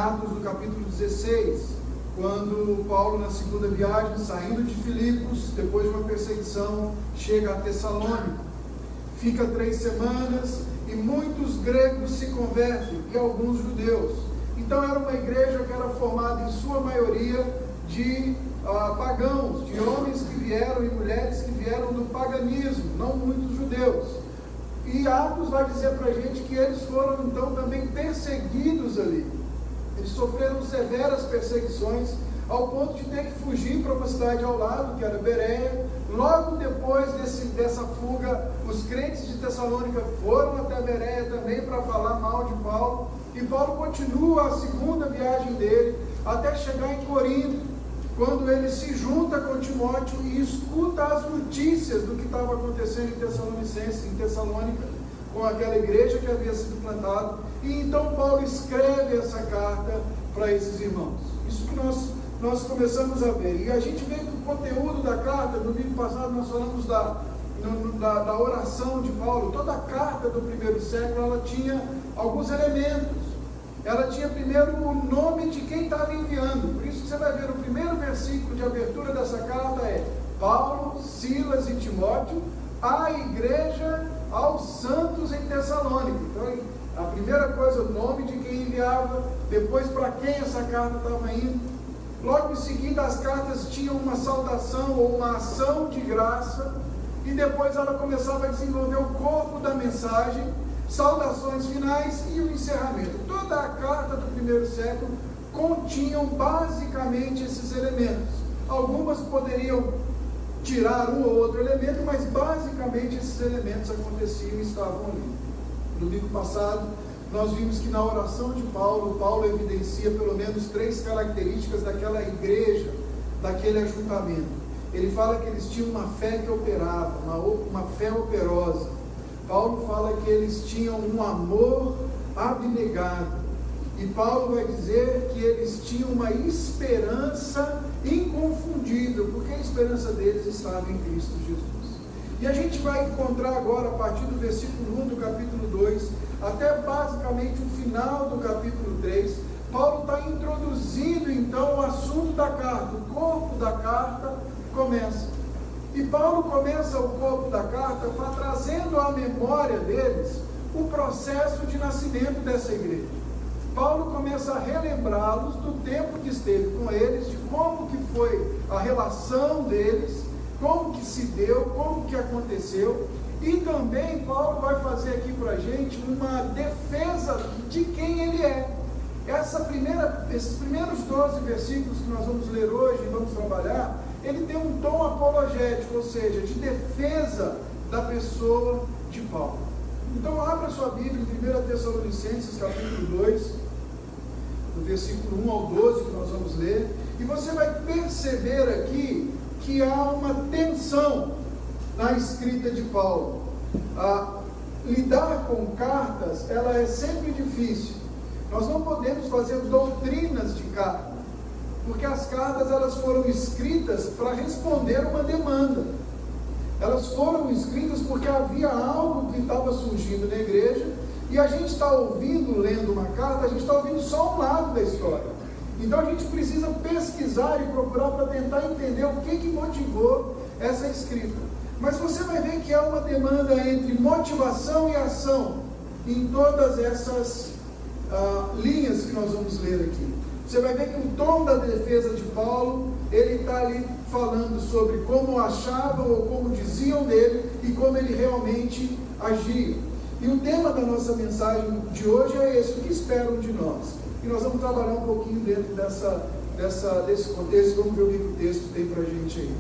Atos, no capítulo 16, quando Paulo, na segunda viagem, saindo de Filipos, depois de uma perseguição, chega a Tessalônica, fica 3 semanas, e muitos gregos se convertem, e alguns judeus. Então era uma igreja que era formada em sua maioria de pagãos, de homens que vieram e mulheres que vieram do paganismo, não muitos judeus. E Atos vai dizer para a gente que eles foram então também perseguidos ali. Eles sofreram severas perseguições, ao ponto de ter que fugir para uma cidade ao lado, que era Bereia. Logo depois dessa fuga, os crentes de Tessalônica foram até Bereia também para falar mal de Paulo. E Paulo continua a segunda viagem dele, até chegar em Corinto, quando ele se junta com Timóteo e escuta as notícias do que estava acontecendo em Tessalônica, com aquela igreja que havia sido plantada. E então Paulo escreve essa carta para esses irmãos. Isso que nós começamos a ver. E a gente vê que o conteúdo da carta, no domingo passado nós falamos da oração de Paulo. Toda a carta do primeiro século, ela tinha alguns elementos. Ela tinha primeiro o nome de quem estava enviando. Por isso que você vai ver o primeiro versículo de abertura dessa carta é Paulo, Silas e Timóteo, à igreja, aos santos em Tessalônica. Então a primeira coisa, o nome de quem enviava, depois para quem essa carta estava indo. Logo em seguida as cartas tinham uma saudação ou uma ação de graça, e depois ela começava a desenvolver o corpo da mensagem, saudações finais e o encerramento. Toda a carta do primeiro século continham basicamente esses elementos. Algumas poderiam tirar um ou outro elemento, mas basicamente esses elementos aconteciam e estavam ali. No domingo passado nós vimos que na oração de Paulo evidencia pelo menos 3 características daquela igreja, daquele ajuntamento. Ele fala que eles tinham uma fé que operava, uma fé operosa. Paulo fala que eles tinham um amor abnegado. E Paulo vai dizer que eles tinham uma esperança inconfundível, porque a esperança deles estava em Cristo Jesus. E a gente vai encontrar agora, a partir do versículo 1 do capítulo 2, até basicamente o final do capítulo 3, Paulo está introduzindo então o assunto da carta. O corpo da carta começa. E Paulo começa o corpo da carta trazendo à memória deles o processo de nascimento dessa igreja. Paulo começa a relembrá-los do tempo que esteve com eles, de como que foi a relação deles, como que se deu, como que aconteceu. E também Paulo vai fazer aqui para a gente uma defesa de quem ele é. Esses primeiros 12 versículos que nós vamos ler hoje e vamos trabalhar, ele tem um tom apologético, ou seja, de defesa da pessoa de Paulo. Então abra sua Bíblia em 1 Tessalonicenses capítulo 2, do versículo 1 ao 12 que nós vamos ler, e você vai perceber aqui que há uma tensão na escrita de Paulo. Lidar com cartas, ela é sempre difícil. Nós não podemos fazer doutrinas de carta, porque as cartas elas foram escritas para responder uma demanda. Elas foram escritas porque havia algo que estava surgindo na igreja, e a gente está ouvindo, lendo uma carta, a gente está ouvindo só um lado da história. Então a gente precisa pesquisar e procurar para tentar entender o que motivou essa escrita. Mas você vai ver que há uma demanda entre motivação e ação em todas essas linhas que nós vamos ler aqui. Você vai ver que o tom da defesa de Paulo, ele está ali falando sobre como achavam ou como diziam dele e como ele realmente agia. E o tema da nossa mensagem de hoje é esse: o que esperam de nós? E nós vamos trabalhar um pouquinho dentro desse contexto. Vamos ver o que o texto tem para a gente aí.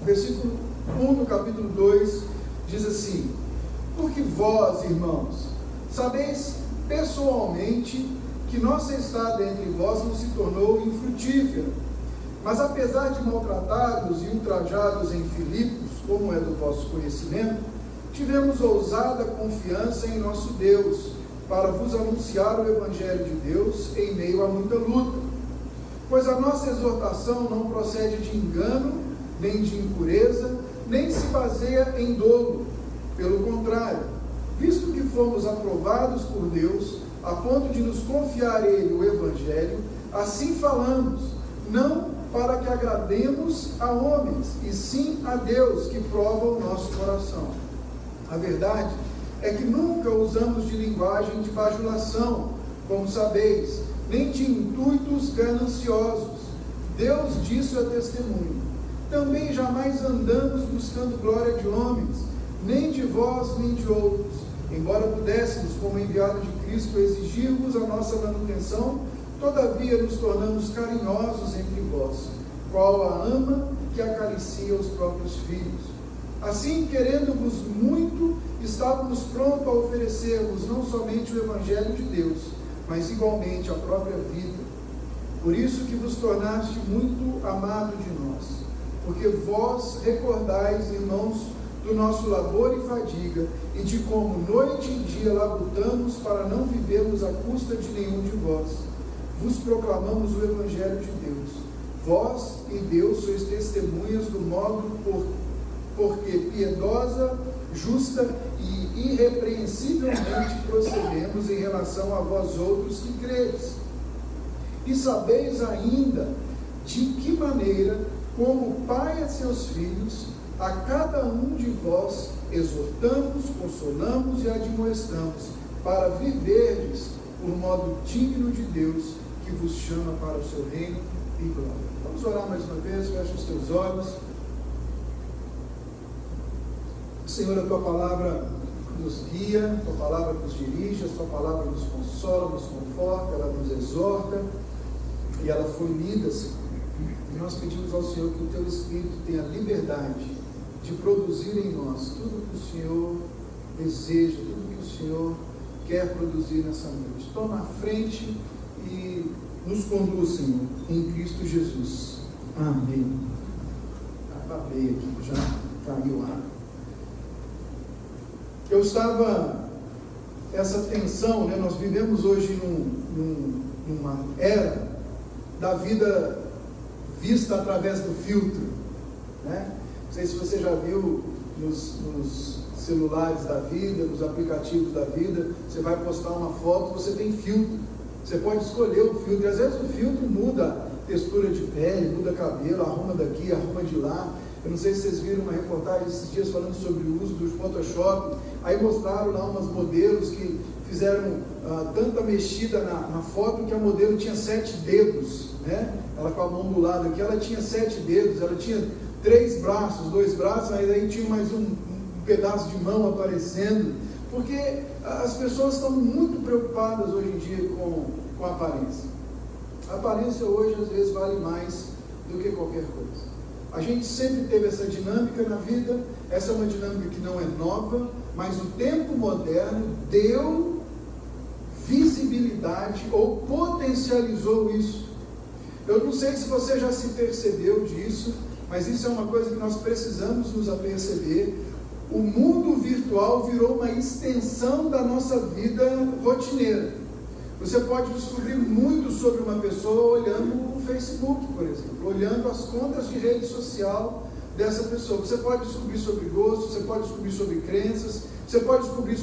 Versículo 1 do capítulo 2 diz assim: porque vós, irmãos, sabeis pessoalmente que nossa estada entre vós não se tornou infrutífera, mas apesar de maltratados e ultrajados em Filipos, como é do vosso conhecimento, tivemos ousada confiança em nosso Deus, para vos anunciar o Evangelho de Deus em meio a muita luta. Pois a nossa exortação não procede de engano, nem de impureza, nem se baseia em dolo. Pelo contrário, visto que fomos aprovados por Deus, a ponto de nos confiar Ele o Evangelho, assim falamos, não para que agrademos a homens, e sim a Deus, que prova o nosso coração. A verdade é que nunca usamos de linguagem de bajulação, como sabeis, nem de intuitos gananciosos. Deus disso é testemunho. Também jamais andamos buscando glória de homens, nem de vós, nem de outros, embora pudéssemos, como enviado de Cristo, exigir-vos a nossa manutenção, todavia nos tornamos carinhosos entre vós, qual a ama que acaricia os próprios filhos. Assim, querendo-vos muito, estávamos prontos a oferecer-vos não somente o Evangelho de Deus, mas igualmente a própria vida. Por isso que vos tornaste muito amado de nós, porque vós recordais, irmãos, do nosso labor e fadiga, e de como noite e dia labutamos para não vivermos à custa de nenhum de vós. Vos proclamamos o Evangelho de Deus. Vós e Deus sois testemunhas do modo porque piedosa, justa e irrepreensivelmente procedemos em relação a vós outros que credes. E sabeis ainda de que maneira, como pai a seus filhos, a cada um de vós exortamos, consolamos e admoestamos, para viverdes por modo digno de Deus, que vos chama para o seu reino e glória. Vamos orar mais uma vez, fecha os teus olhos. Senhor, a Tua palavra nos guia, a Tua palavra nos dirige, a Tua palavra nos consola, nos conforta, ela nos exorta, e ela foi lida, Senhor. E nós pedimos ao Senhor que o Teu Espírito tenha liberdade de produzir em nós tudo que o Senhor deseja, tudo que o Senhor quer produzir nessa noite. Toma a frente e nos conduz, Senhor, em Cristo Jesus. Amém. Acabei aqui, já caiu a água. Eu estava, essa tensão, né, nós vivemos hoje numa era da vida vista através do filtro, né? Não sei se você já viu nos celulares da vida, nos aplicativos da vida, você vai postar uma foto, você tem filtro, você pode escolher o filtro, e às vezes o filtro muda a textura de pele, muda cabelo, arruma daqui, arruma de lá. Eu não sei se vocês viram uma reportagem esses dias falando sobre o uso do Photoshop, aí mostraram lá umas modelos que fizeram tanta mexida na foto que a modelo tinha 7 dedos, né? Ela com a mão do lado aqui, ela tinha 7 dedos, ela tinha 3 braços, 2 braços, aí tinha mais um pedaço de mão aparecendo, porque as pessoas estão muito preocupadas hoje em dia com a aparência. A aparência hoje às vezes vale mais do que qualquer coisa. A gente sempre teve essa dinâmica na vida, essa é uma dinâmica que não é nova, mas o tempo moderno deu visibilidade ou potencializou isso. Eu não sei se você já se percebeu disso, mas isso é uma coisa que nós precisamos nos aperceber. O mundo virtual virou uma extensão da nossa vida rotineira. Você pode descobrir muito sobre uma pessoa olhando o Facebook, por exemplo, olhando as contas de rede social dessa pessoa. Você pode descobrir sobre gostos, você pode descobrir sobre crenças, você pode descobrir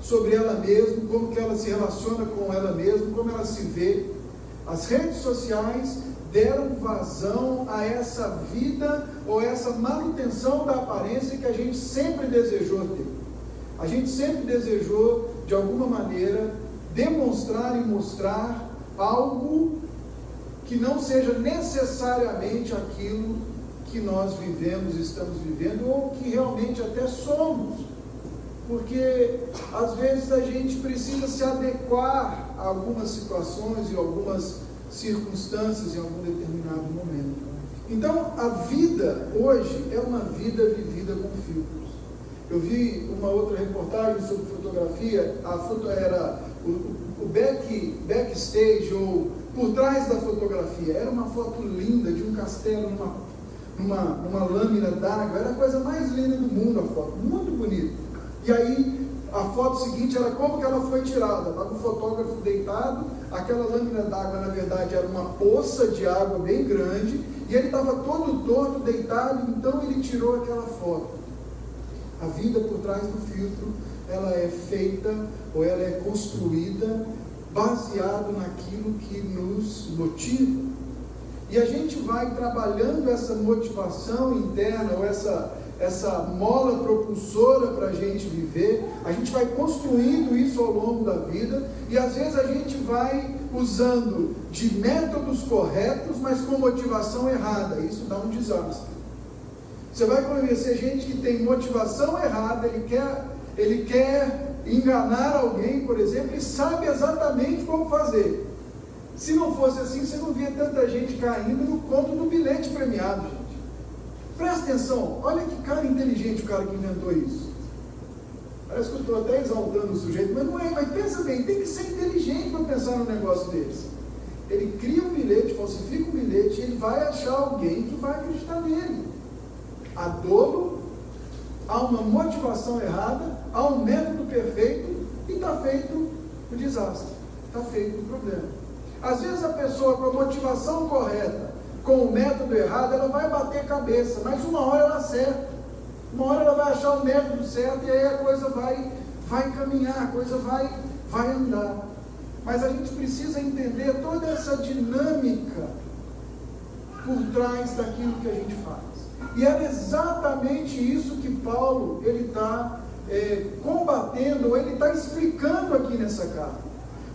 sobre ela mesma, como que ela se relaciona com ela mesma, como ela se vê. As redes sociais deram vazão a essa vida ou essa manutenção da aparência que a gente sempre desejou ter. A gente sempre desejou, de alguma maneira, demonstrar e mostrar algo que não seja necessariamente aquilo que nós vivemos, estamos vivendo, ou que realmente até somos. Porque às vezes a gente precisa se adequar a algumas situações e algumas circunstâncias em algum determinado momento. Então a vida hoje é uma vida vivida com filtros. Eu vi uma outra reportagem sobre fotografia, a foto era o backstage, ou por trás da fotografia, era uma foto linda de um castelo numa lâmina d'água, era a coisa mais linda do mundo a foto, muito bonita. E aí a foto seguinte era como que ela foi tirada, estava o fotógrafo deitado, aquela lâmina d'água na verdade era uma poça de água bem grande, e ele estava todo torto, deitado, então ele tirou aquela foto. A vida por trás do filtro, ela é feita, ou ela é construída baseado naquilo que nos motiva. E a gente vai trabalhando essa motivação interna, ou essa mola propulsora para a gente viver, a gente vai construindo isso ao longo da vida, e às vezes a gente vai usando de métodos corretos, mas com motivação errada. Isso dá um desastre. Você vai conhecer gente que tem motivação errada, ele quer enganar alguém, por exemplo, e sabe exatamente como fazer. Se não fosse assim, você não via tanta gente caindo no conto do bilhete premiado, gente. Presta atenção, olha que cara inteligente o cara que inventou isso. Parece que eu estou até exaltando o sujeito, mas não é. Mas pensa bem, tem que ser inteligente para pensar num negócio desse. Ele cria um bilhete, falsifica um bilhete, e ele vai achar alguém que vai acreditar nele. Há dolo, há uma motivação errada, há um método perfeito, e está feito o desastre, está feito o problema. Às vezes a pessoa com a motivação correta, com o método errado, ela vai bater cabeça, mas uma hora ela acerta, uma hora ela vai achar o método certo, e aí a coisa vai caminhar, a coisa vai andar. Mas a gente precisa entender toda essa dinâmica por trás daquilo que a gente faz. E é exatamente isso que Paulo está combatendo, ou ele está explicando aqui nessa carta.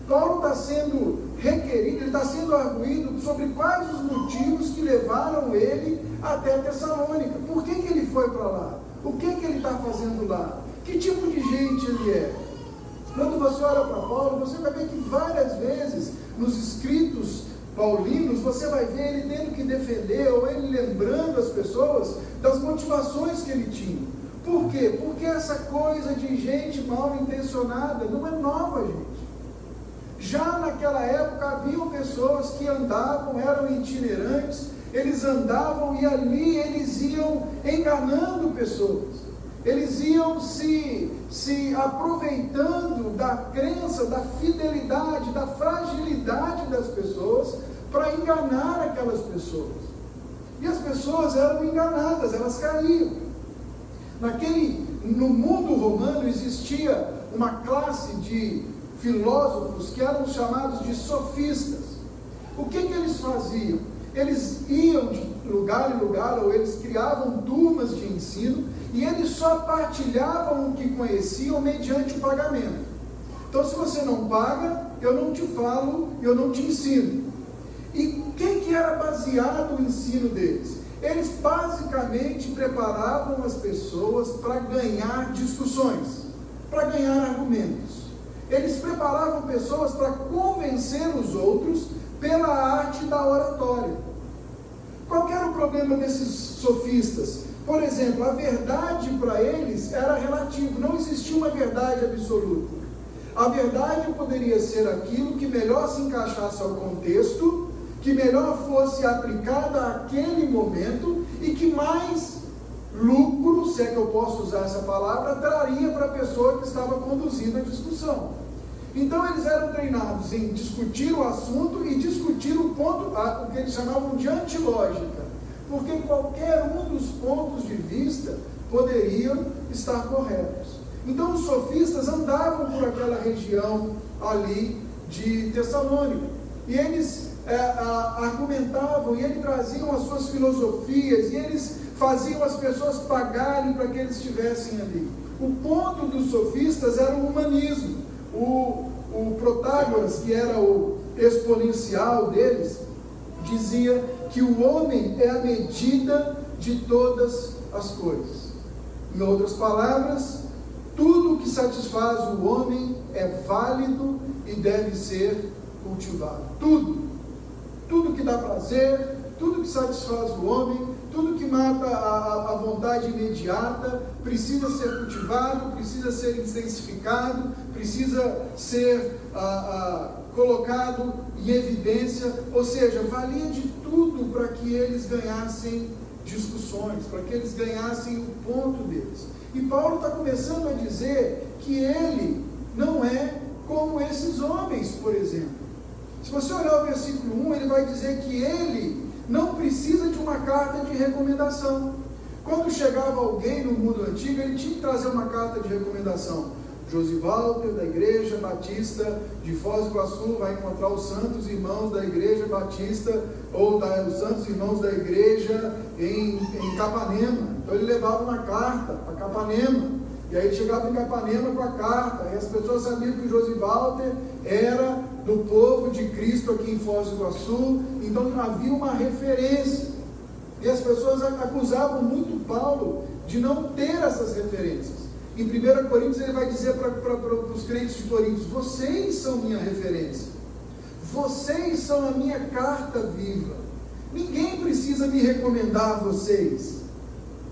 Paulo está sendo requerido, ele está sendo arguído sobre quais os motivos que levaram ele até Tessalônica. Por que ele foi para lá? O que ele está fazendo lá? Que tipo de gente ele é? Quando você olha para Paulo, você vai ver que várias vezes nos escritos paulinos, você vai ver ele tendo que defender, ou ele lembrando as pessoas das motivações que ele tinha. Por quê? Porque essa coisa de gente mal intencionada não é nova, gente. Já naquela época haviam pessoas que andavam, eram itinerantes, eles andavam e ali eles iam enganando pessoas. Eles iam se aproveitando da crença, da fidelidade, da fragilidade das pessoas para enganar aquelas pessoas. E as pessoas eram enganadas, elas caíam. No mundo romano existia uma classe de filósofos que eram chamados de sofistas. O que eles faziam? Eles iam de lugar em lugar, ou eles criavam turmas de ensino, e eles só partilhavam o que conheciam mediante o pagamento. Então, se você não paga, eu não te falo, eu não te ensino. E o que era baseado o ensino deles? Eles basicamente preparavam as pessoas para ganhar discussões, para ganhar argumentos. Eles preparavam pessoas para convencer os outros pela arte da oratória. Qual era o problema desses sofistas? Por exemplo, a verdade para eles era relativa, não existia uma verdade absoluta. A verdade poderia ser aquilo que melhor se encaixasse ao contexto, que melhor fosse aplicada àquele momento e que mais lucro, se é que eu posso usar essa palavra, traria para a pessoa que estava conduzindo a discussão. Então eles eram treinados em discutir o assunto e discutir o ponto, o que eles chamavam de antilógica, porque qualquer um dos pontos de vista poderiam estar corretos. Então os sofistas andavam por aquela região ali de Tessalônica, e eles argumentavam, e eles traziam as suas filosofias, e eles faziam as pessoas pagarem para que eles estivessem ali. O ponto dos sofistas era o humanismo. O Protágoras, que era o exponencial deles, dizia que o homem é a medida de todas as coisas. Em outras palavras, tudo que satisfaz o homem é válido e deve ser cultivado. Tudo que dá prazer, tudo que satisfaz o homem, tudo que mata a vontade imediata, precisa ser cultivado, precisa ser intensificado, precisa ser colocado em evidência, ou seja, valia de tudo para que eles ganhassem discussões, para que eles ganhassem o ponto deles. E Paulo está começando a dizer que ele não é como esses homens, por exemplo. Se você olhar o versículo 1, ele vai dizer que ele não precisa de uma carta de recomendação. Quando chegava alguém no mundo antigo, ele tinha que trazer uma carta de recomendação. Josivaldo, da Igreja Batista de Foz do Iguaçu, vai encontrar os santos irmãos da Igreja Batista, ou os santos irmãos da igreja em Capanema. Então ele levava uma carta para Capanema, e aí ele chegava em Capanema com a carta, e as pessoas sabiam que o Josivaldo era do povo de Cristo aqui em Foz do Iguaçu, então havia uma referência, e as pessoas acusavam muito Paulo de não ter essas referências. Em 1 Coríntios ele vai dizer para os crentes de Coríntios: vocês são minha referência, vocês são a minha carta viva, ninguém precisa me recomendar a vocês.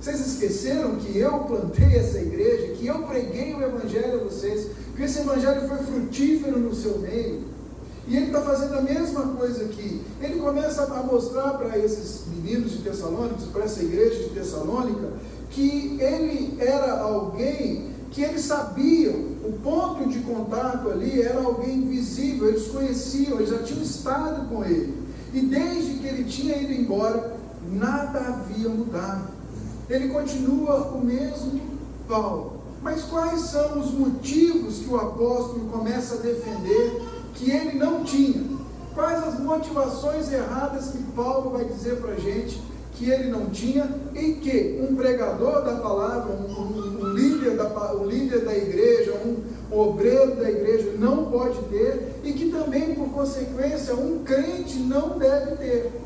Vocês esqueceram que eu plantei essa igreja, que eu preguei o Evangelho a vocês, que esse Evangelho foi frutífero no seu meio? E ele está fazendo a mesma coisa aqui. Ele começa a mostrar para esses meninos de Tessalônica, para essa igreja de Tessalônica, que ele era alguém que eles sabiam, o ponto de contato ali era alguém visível, eles conheciam, eles já tinham estado com ele. E desde que ele tinha ido embora, nada havia mudado. Ele continua o mesmo Paulo. Mas quais são os motivos que o apóstolo começa a defender que ele não tinha? Quais as motivações erradas que Paulo vai dizer para a gente que ele não tinha, e que um pregador da palavra, um líder da igreja, um obreiro da igreja não pode ter, e que também, por consequência, um crente não deve ter?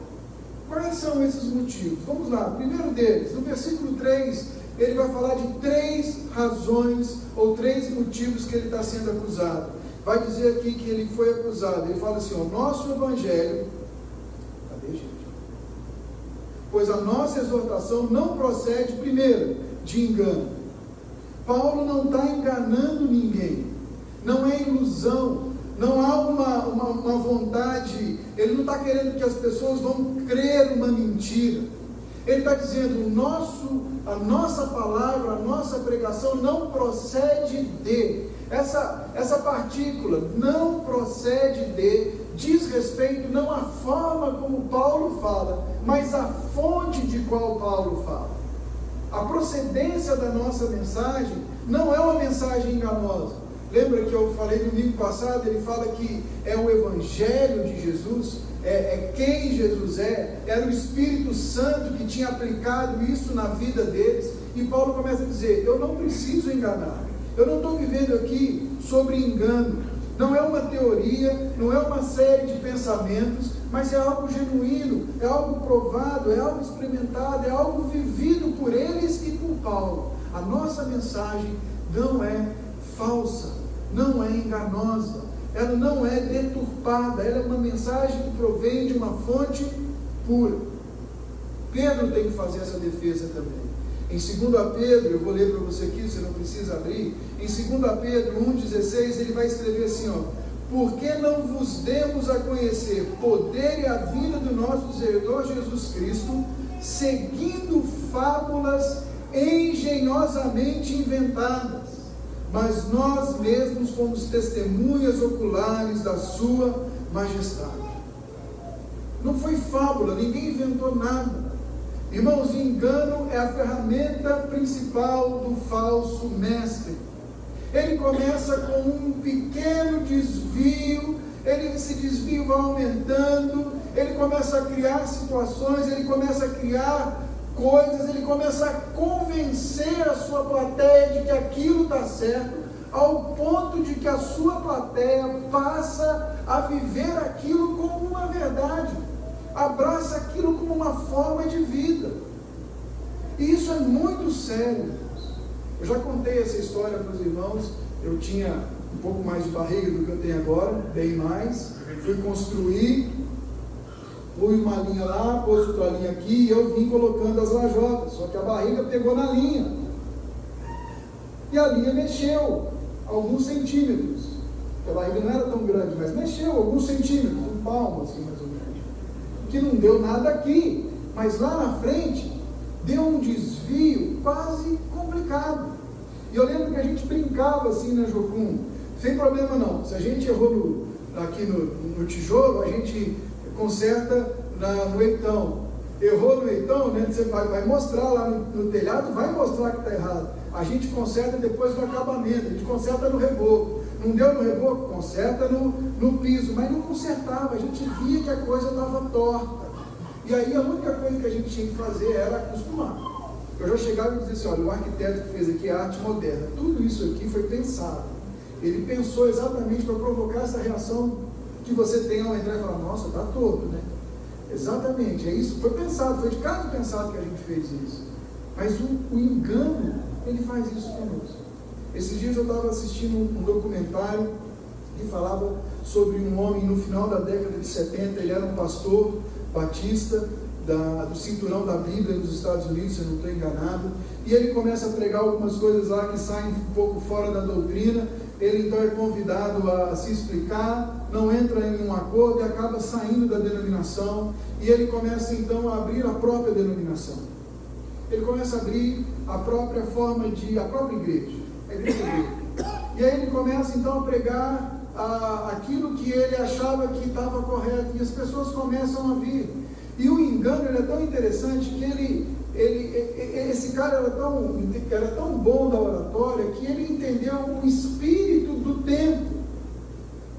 Quais são esses motivos? Vamos lá, o primeiro deles, no versículo 3, ele vai falar de 3 razões, ou 3 motivos que ele está sendo acusado. Vai dizer aqui que ele foi acusado, ele fala assim, o nosso evangelho, cadê, gente? Pois a nossa exortação não procede, primeiro, de engano. Paulo não está enganando ninguém, não é ilusão, não há uma vontade, ele não está querendo que as pessoas vão crer uma mentira. Ele está dizendo, a nossa palavra, a nossa pregação não procede de, essa partícula não procede de, diz respeito não à forma como Paulo fala, mas à fonte de qual Paulo fala. A procedência da nossa mensagem não é uma mensagem enganosa. Lembra que eu falei no domingo passado, ele fala que é o Evangelho de Jesus, é quem Jesus era o Espírito Santo que tinha aplicado isso na vida deles, e Paulo começa a dizer, eu não preciso enganar, eu não estou vivendo aqui sobre engano, não é uma teoria, não é uma série de pensamentos, mas é algo genuíno, é algo provado, é algo experimentado, é algo vivido por eles e por Paulo. A nossa mensagem não é falsa, não é enganosa, ela não é deturpada, ela é uma mensagem que provém de uma fonte pura. Pedro tem que fazer essa defesa também. Em 2 Pedro, eu vou ler para você aqui, você não precisa abrir, em 2 Pedro 1,16, ele vai escrever assim, por que não vos demos a conhecer poder e a vida do nosso Senhor Jesus Cristo, seguindo fábulas engenhosamente inventadas, mas nós mesmos fomos testemunhas oculares da sua majestade. Não foi fábula, ninguém inventou nada. Irmãos, engano é a ferramenta principal do falso mestre. Ele começa com um pequeno desvio, esse desvio vai aumentando, ele começa a criar situações, ele começa a criar coisas, ele começa a convencer a sua plateia de que aquilo está certo, ao ponto de que a sua plateia passa a viver aquilo como uma verdade, abraça aquilo como uma forma de vida. E isso é muito sério. Eu já contei essa história para os irmãos, eu tinha um pouco mais de barriga do que eu tenho agora, bem mais, fui construir, pus uma linha lá, pus outra linha aqui, e eu vim colocando as lajotas, só que a barriga pegou na linha, e a linha mexeu alguns centímetros, a barriga não era tão grande, mas mexeu alguns centímetros, um palmo assim mais ou menos, que não deu nada aqui, mas lá na frente, deu um desvio quase complicado. E eu lembro que a gente brincava assim na Jocum, sem problema não, se a gente errou aqui no tijolo, a gente conserta no eitão. Errou no eitão, né? Você vai mostrar lá no telhado, vai mostrar que está errado. a gente conserta depois do acabamento, a gente conserta no reboco. Não deu no reboco? Conserta no piso. Mas não consertava, a gente via que a coisa estava torta. E aí a única coisa que a gente tinha que fazer era acostumar. Eu já chegava e dizia assim, olha, o arquiteto que fez aqui é arte moderna. Tudo isso aqui foi pensado. Ele pensou exatamente para provocar essa reação que você tem ao entrar e falar, nossa, está torto, né? Exatamente, é isso. Foi pensado, foi de caso pensado que a gente fez isso. Mas o engano, ele faz isso conosco. Esses dias eu estava assistindo um documentário que falava sobre um homem no final da década de 70, ele era um pastor batista do cinturão da Bíblia nos Estados Unidos, se eu não estou enganado, e ele começa a pregar algumas coisas lá que saem um pouco fora da doutrina. Ele então é convidado a se explicar, não entra em um acordo e acaba saindo da denominação, e ele começa então a abrir a própria denominação. Ele começa a abrir a própria forma a própria igreja, a igreja dele. E aí ele começa então a pregar aquilo que ele achava que estava correto, e as pessoas começam a vir. E o engano, ele é tão interessante que esse cara era tão bom da oratória que ele entendeu o espírito do tempo.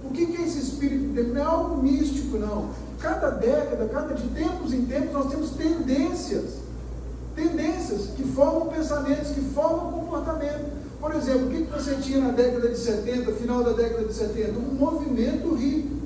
O que é esse espírito do tempo? Não é algo místico, não. Cada década, de tempos em tempos, nós temos tendências que formam pensamentos, que formam comportamento. Por exemplo, o que você tinha na década de 70, final da década de 70? Um movimento hippie.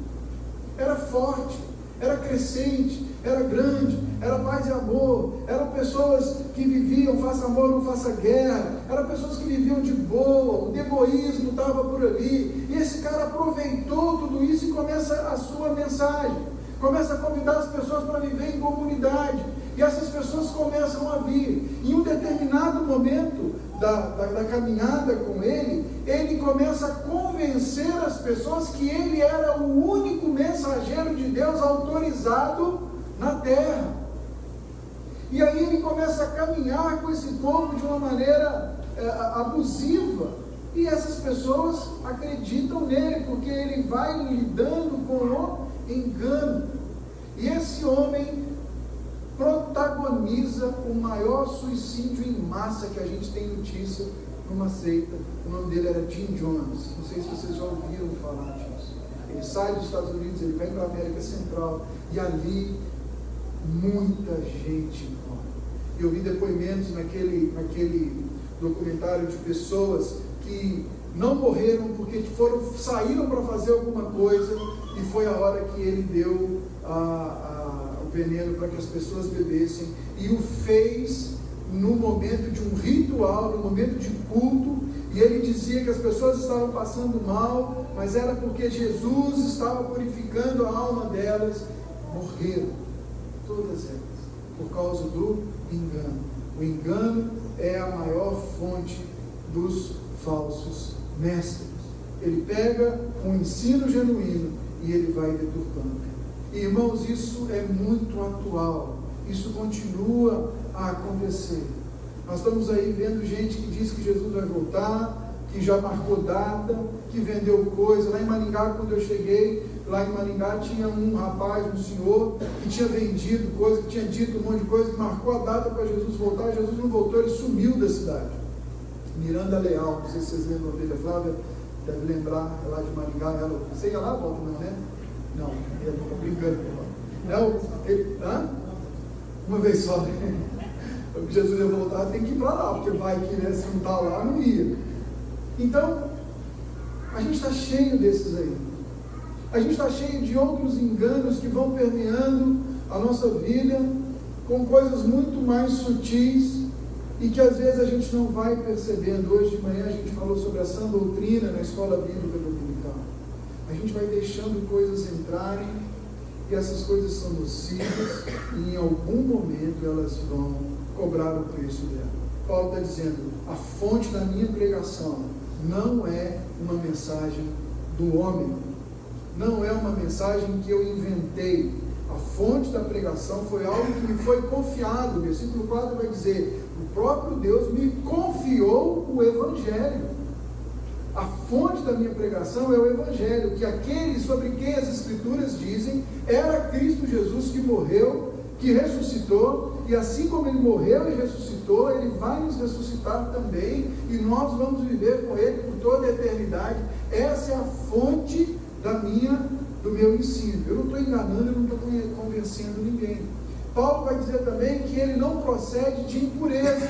Era forte, era crescente, era grande, era paz e amor, eram pessoas que viviam, faça amor, não faça guerra, eram pessoas que viviam de boa, o egoísmo estava por ali, e esse cara aproveitou tudo isso e começa a sua mensagem, começa a convidar as pessoas para viver em comunidade, e essas pessoas começam a vir. Em um determinado momento da caminhada com ele começa a convencer as pessoas que ele era o único mensageiro de Deus autorizado na terra. E aí ele começa a caminhar com esse povo de uma maneira abusiva, e essas pessoas acreditam nele, porque ele vai lidando com o engano. E esse homem protagoniza o maior suicídio em massa que a gente tem notícia numa seita. O nome dele era Jim Jones. Não sei se vocês já ouviram falar disso. Ele sai dos Estados Unidos, ele vem para a América Central, e ali muita gente morre. Eu vi depoimentos naquele documentário de pessoas que não morreram porque saíram para fazer alguma coisa, e foi a hora que ele deu o veneno para que as pessoas bebessem, e o fez no momento de um ritual, no momento de culto, e ele dizia que as pessoas estavam passando mal, mas era porque Jesus estava purificando a alma delas. Morreram, todas elas, por causa do engano. O engano é a maior fonte dos falsos mestres. Ele pega um ensino genuíno e ele vai deturpando. E, irmãos, isso é muito atual, isso continua a acontecer. Nós estamos aí vendo gente que diz que Jesus vai voltar, que já marcou data, que vendeu coisa. Lá em Maringá, quando eu cheguei, lá em Maringá tinha um rapaz, um senhor, que tinha vendido coisa, que tinha dito um monte de coisa, que marcou a data para Jesus voltar. Jesus não voltou, ele sumiu da cidade. Miranda Leal, não sei se vocês lembram dele, a Flávia deve lembrar, é lá de Maringá. Você ia lá, volta não, né? Não, eu estou brincando. Uma vez só, né? Jesus ia voltar, tem que ir para lá, porque vai que, né, se não está lá, não ia. Então, a gente está cheio desses aí. A gente está cheio de outros enganos que vão permeando a nossa vida, com coisas muito mais sutis, e que às vezes a gente não vai percebendo. Hoje de manhã a gente falou sobre a sã doutrina na escola bíblica dominical. A gente vai deixando coisas entrarem, e essas coisas são nocivas, e em algum momento elas vão cobrar o preço dela. Paulo está dizendo, a fonte da minha pregação não é uma mensagem do homem, não é uma mensagem que eu inventei. A fonte da pregação foi algo que me foi confiado. O versículo 4 vai dizer, o próprio Deus me confiou o Evangelho. A fonte da minha pregação é o Evangelho, que aquele sobre quem as Escrituras dizem era Cristo Jesus que morreu, que que ressuscitou, e assim como ele morreu e ressuscitou, ele vai nos ressuscitar também, e nós vamos viver com ele por toda a eternidade. Essa é a fonte do meu ensino. Eu não estou enganando, eu não estou convencendo ninguém. Paulo vai dizer também que ele não procede de impureza.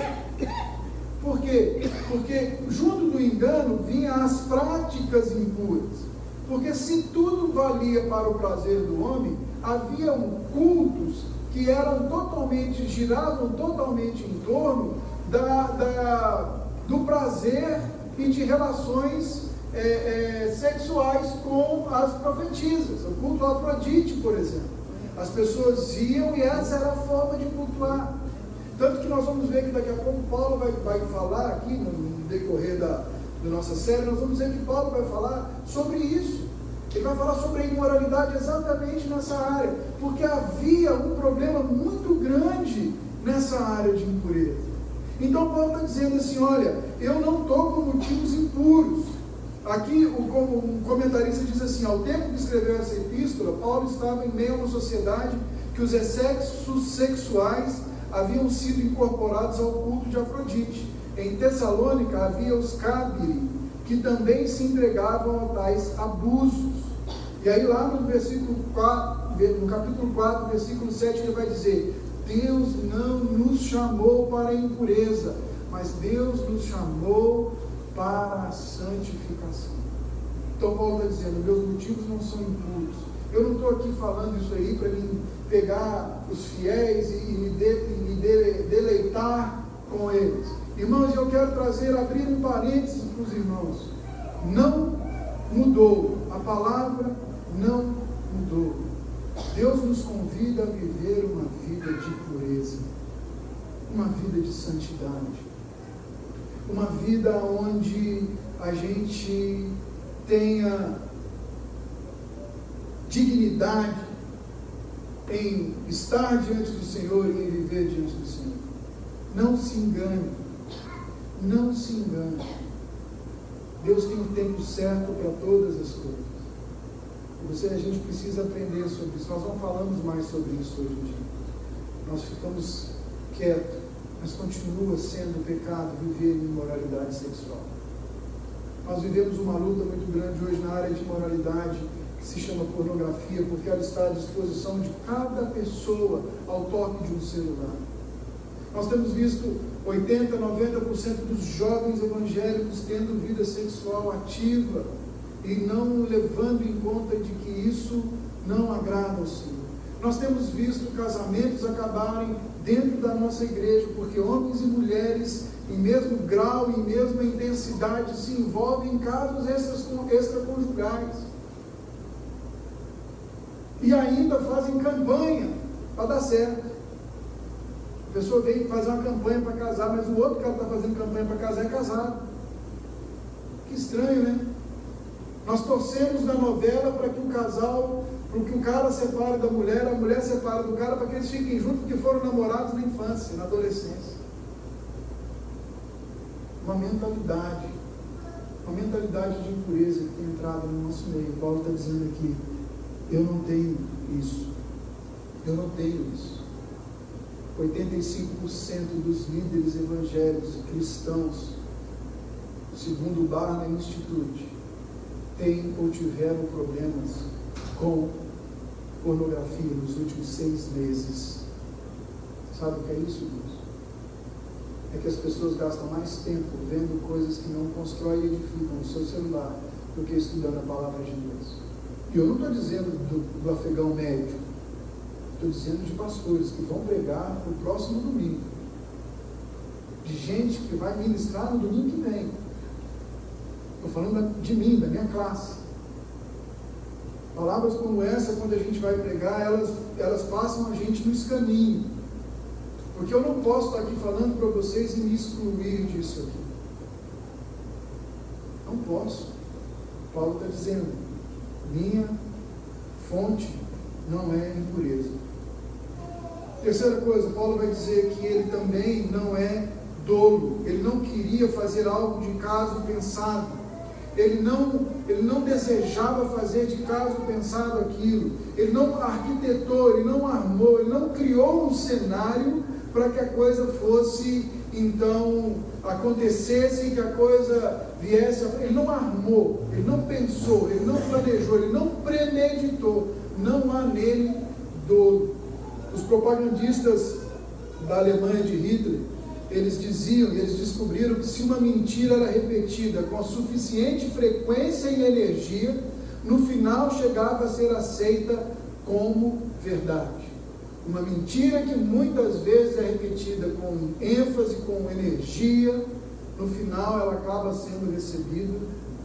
Por quê? Porque junto do engano vinham as práticas impuras. Porque se tudo valia para o prazer do homem, havia cultos que giravam totalmente em torno do prazer e de relações sexuais com as profetisas. O culto a Afrodite, por exemplo. As pessoas iam e essa era a forma de cultuar. Tanto que nós vamos ver que daqui a pouco Paulo vai falar aqui, no decorrer da nossa série, nós vamos ver que Paulo vai falar sobre isso. Ele vai falar sobre a imoralidade exatamente nessa área, porque havia um problema muito grande nessa área de impureza. Então Paulo está dizendo assim, olha, eu não estou com motivos impuros. Aqui um comentarista diz assim, ao tempo que escreveu essa epístola, Paulo estava em meio a uma sociedade que os excessos sexuais haviam sido incorporados ao culto de Afrodite. Em Tessalônica havia os Cábiri, que também se entregavam a tais abusos. E aí lá no capítulo 4, versículo 7, ele vai dizer, Deus não nos chamou para a impureza, mas Deus nos chamou para a santificação. Então Paulo está dizendo, meus motivos não são impuros. Eu não estou aqui falando isso aí para mim pegar os fiéis e me deleitar com eles. Irmãos, eu quero abrir um parênteses para os irmãos. Não mudou. A palavra não mudou. Deus nos convida a viver uma vida de pureza, uma vida de santidade, uma vida onde a gente tenha dignidade em estar diante do Senhor e em viver diante do Senhor. Não se engane, não se engane. Deus tem o tempo certo para todas as coisas. A gente precisa aprender sobre isso. Nós não falamos mais sobre isso hoje em dia. Nós ficamos quietos, mas continua sendo pecado viver em imoralidade sexual. Nós vivemos uma luta muito grande hoje na área de imoralidade, que se chama pornografia, porque ela está à disposição de cada pessoa ao toque de um celular. Nós temos visto 80%, 90% dos jovens evangélicos tendo vida sexual ativa e não levando em conta de que isso não agrada ao Senhor. Nós temos visto casamentos acabarem dentro da nossa igreja, porque homens e mulheres, em mesmo grau e mesma intensidade, se envolvem em casos extraconjugais. E ainda fazem campanha para dar certo. A pessoa vem fazer uma campanha para casar, mas o outro cara está fazendo campanha para casar é casado. Que estranho, né? Nós torcemos na novela para que o cara separe da mulher, a mulher separe do cara, para que eles fiquem juntos, porque foram namorados na infância, na adolescência. Uma mentalidade de impureza que tem entrado no nosso meio. Paulo está dizendo aqui, eu não tenho isso. 85% dos líderes evangélicos e cristãos, segundo o Barna Institute, têm ou tiveram problemas com pornografia nos últimos 6 meses. Sabe o que é isso, irmãos? É que as pessoas gastam mais tempo vendo coisas que não constroem e edificam no seu celular do que estudando a palavra de Deus. E eu não estou dizendo do afegão médio, estou dizendo de pastores que vão pregar no próximo domingo, de gente que vai ministrar no domingo que vem. Estou falando de mim, da minha classe. Palavras como essa, quando a gente vai pregar, elas passam a gente no escaninho. Porque eu não posso estar aqui falando para vocês e me excluir disso aqui. Não posso. Paulo está dizendo, minha fonte não é impureza. Terceira coisa, Paulo vai dizer que ele também não é dolo. Ele não queria fazer algo de caso pensado. Ele não desejava fazer de caso pensado aquilo. Ele não arquitetou, ele não armou, ele não criou um cenário para que a coisa fosse, então, acontecesse, que a coisa viesse. Ele não armou, ele não pensou, ele não planejou, ele não premeditou. Não há nele dolo. Os propagandistas da Alemanha de Hitler, eles diziam, e eles descobriram que se uma mentira era repetida com a suficiente frequência e energia, no final chegava a ser aceita como verdade. Uma mentira que muitas vezes é repetida com ênfase, com energia, no final ela acaba sendo recebida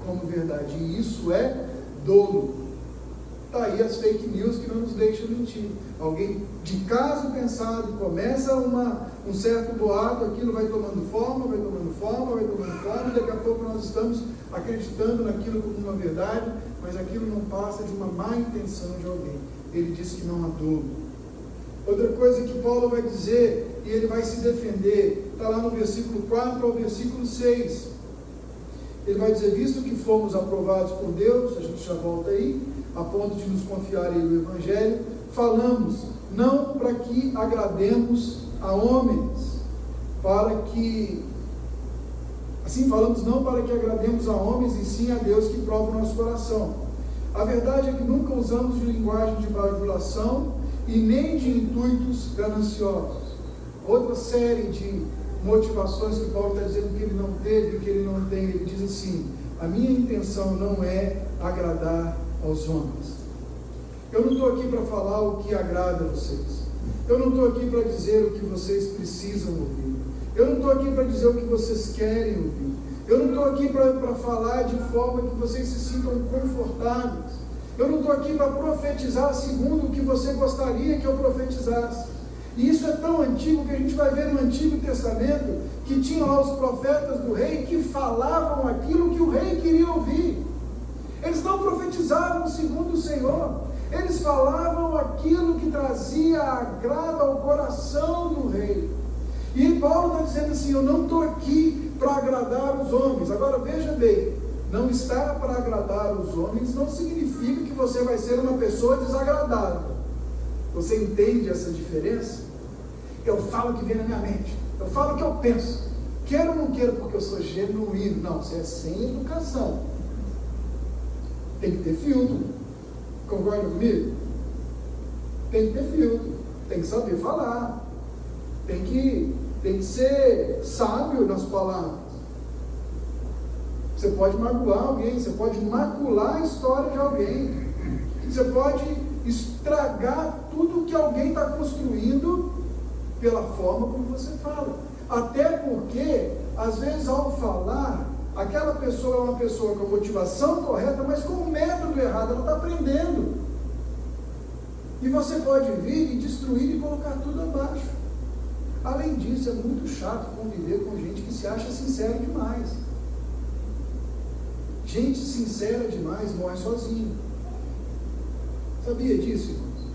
como verdade. E isso é dolo. Está aí as fake news que não nos deixam mentir. Alguém de caso pensado começa um certo boato, aquilo vai tomando forma, e daqui a pouco nós estamos acreditando naquilo como uma verdade, mas aquilo não passa de uma má intenção de alguém. Ele diz que não há dolo. Outra coisa que Paulo vai dizer, e ele vai se defender, está lá no versículo 4 ao versículo 6. Ele vai dizer: visto que fomos aprovados por Deus, a gente já volta aí, a ponto de nos confiar em o Evangelho, falamos não para que agrademos a homens, falamos não para que agrademos a homens, e sim a Deus que prova o nosso coração. A verdade é que nunca usamos de linguagem de bajulação e nem de intuitos gananciosos. Outra série de motivações que Paulo está dizendo que ele não teve, que ele não tem. Ele diz assim: a minha intenção não é agradar aos homens. Eu não estou aqui para falar o que agrada a vocês. Eu não estou aqui para dizer o que vocês precisam ouvir. Eu não estou aqui para dizer o que vocês querem ouvir. Eu não estou aqui para falar de forma que vocês se sintam confortáveis. Eu não estou aqui para profetizar segundo o que você gostaria que eu profetizasse. E isso é tão antigo que a gente vai ver no Antigo Testamento que tinha lá os profetas do rei que falavam aquilo que o rei queria ouvir. Eles não profetizavam segundo o Senhor, eles falavam aquilo que trazia agrado ao coração do rei. E Paulo está dizendo assim: eu não estou aqui para agradar os homens. Agora veja bem, não estar para agradar os homens não significa que você vai ser uma pessoa desagradável. Você entende essa diferença? Eu falo o que vem na minha mente, eu falo o que eu penso, quero ou não quero porque eu sou genuíno. Não, você é sem educação. Tem que ter filtro. Concorda comigo? Tem que ter filtro, tem que saber falar, tem que ser sábio nas palavras. Você pode magoar alguém, você pode macular a história de alguém, você pode estragar tudo que alguém está construindo pela forma como você fala. Até porque, às vezes, ao falar, aquela pessoa é uma pessoa com a motivação correta, mas com o método errado, ela está aprendendo. E você pode vir e destruir e colocar tudo abaixo. Além disso, é muito chato conviver com gente que se acha sincera demais. Gente sincera demais morre sozinho. Sabia disso, irmãos?